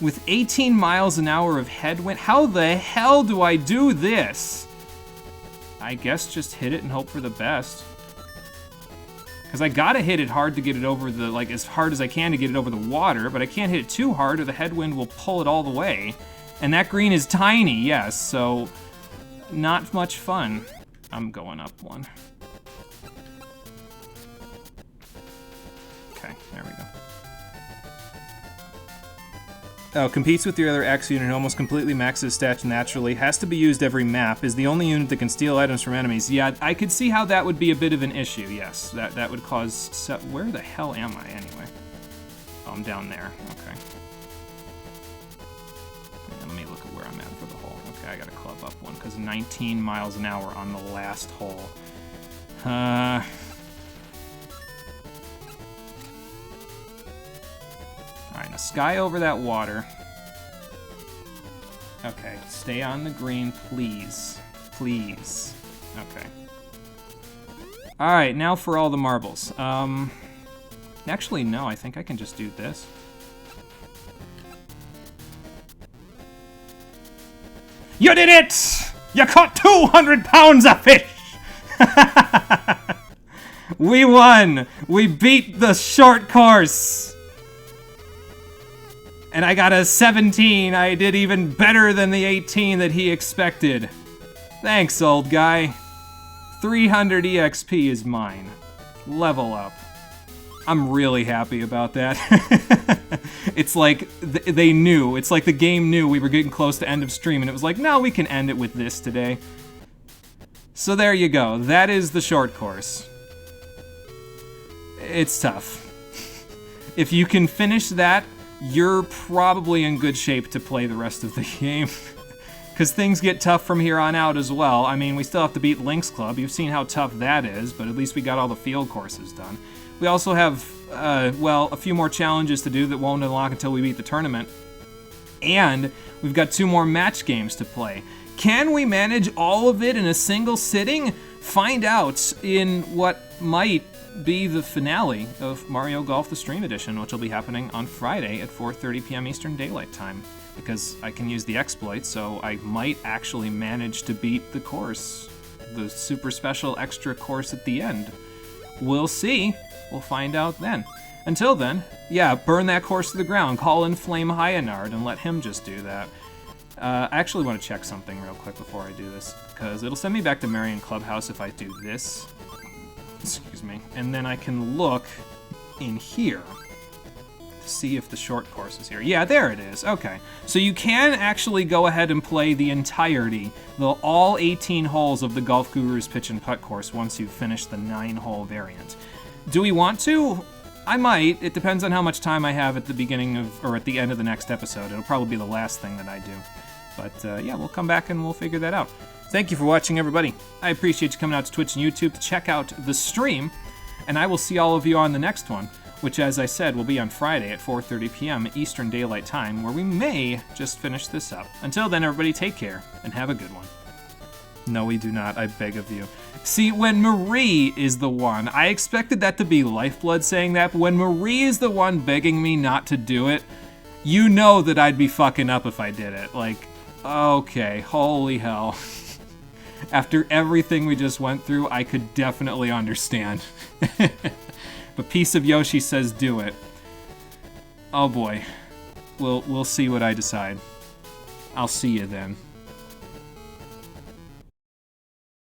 With 18 miles an hour of headwind? How the hell do I do this? I guess just hit it and hope for the best. Because I gotta hit it hard to get it over the, like, as hard as I can to get it over the water, but I can't hit it too hard or the headwind will pull it all the way. And that green is tiny, yes, so not much fun. I'm going up one. Okay, there we go. Oh, competes with the other X unit and almost completely maxes stats naturally. Has to be used every map. Is the only unit that can steal items from enemies. Yeah, I could see how that would be a bit of an issue, yes. That would cause... Where the hell am I, anyway? Oh, I'm down there. Okay. And let me look at where I'm at for the hole. Okay, I gotta club up one, because 19 miles an hour on the last hole. Alright, now sky over that water. Okay, stay on the green, please. Please. Okay. Alright, now for all the marbles. Actually, no, I think I can just do this. You did it! You caught 200 pounds of fish! We won! We beat the short course! And I got a 17. I did even better than the 18 that he expected. Thanks, old guy. 300 EXP is mine. Level up. I'm really happy about that. It's like they knew. It's like the game knew we were getting close to end of stream, and it was like, no, we can end it with this today. So there you go. That is the short course. It's tough. If you can finish that, you're probably in good shape to play the rest of the game. Because things get tough from here on out as well. I mean, we still have to beat Lynx Club. You've seen how tough that is, but at least we got all the field courses done. We also have, well, a few more challenges to do that won't unlock until we beat the tournament. And we've got 2 more match games to play. Can we manage all of it in a single sitting? Find out in what might be the finale of Mario Golf the Stream Edition, which will be happening on Friday at 4:30 p.m. Eastern Daylight Time. Because I can use the exploit, so I might actually manage to beat the course. The super special extra course at the end. We'll see. We'll find out then. Until then, yeah, burn that course to the ground. Call in Flame Hyanard and let him just do that. I actually want to check something real quick before I do this, because it'll send me back to Marion Clubhouse if I do this. Excuse me. And then I can look in here to see if the short course is here. Yeah, there it is. Okay. So you can actually go ahead and play the entirety, all 18 holes of the Golf Guru's Pitch and Putt course once you've finished the 9-hole variant. Do we want to? I might. It depends on how much time I have at the beginning of, or at the end of the next episode. It'll probably be the last thing that I do. But yeah, we'll come back and we'll figure that out. Thank you for watching, everybody. I appreciate you coming out to Twitch and YouTube to check out the stream, and I will see all of you on the next one, which, as I said, will be on Friday at 4:30 p.m. Eastern Daylight Time, where we may just finish this up. Until then, everybody, take care, and have a good one. No, we do not. I beg of you. See, when Marie is the one, I expected that to be Lifeblood saying that, but when Marie is the one begging me not to do it, you know that I'd be fucking up if I did it. Like, okay, holy hell. After everything we just went through, I could definitely understand. But Piece of Yoshi says do it. Oh boy. We'll see what I decide. I'll see you then.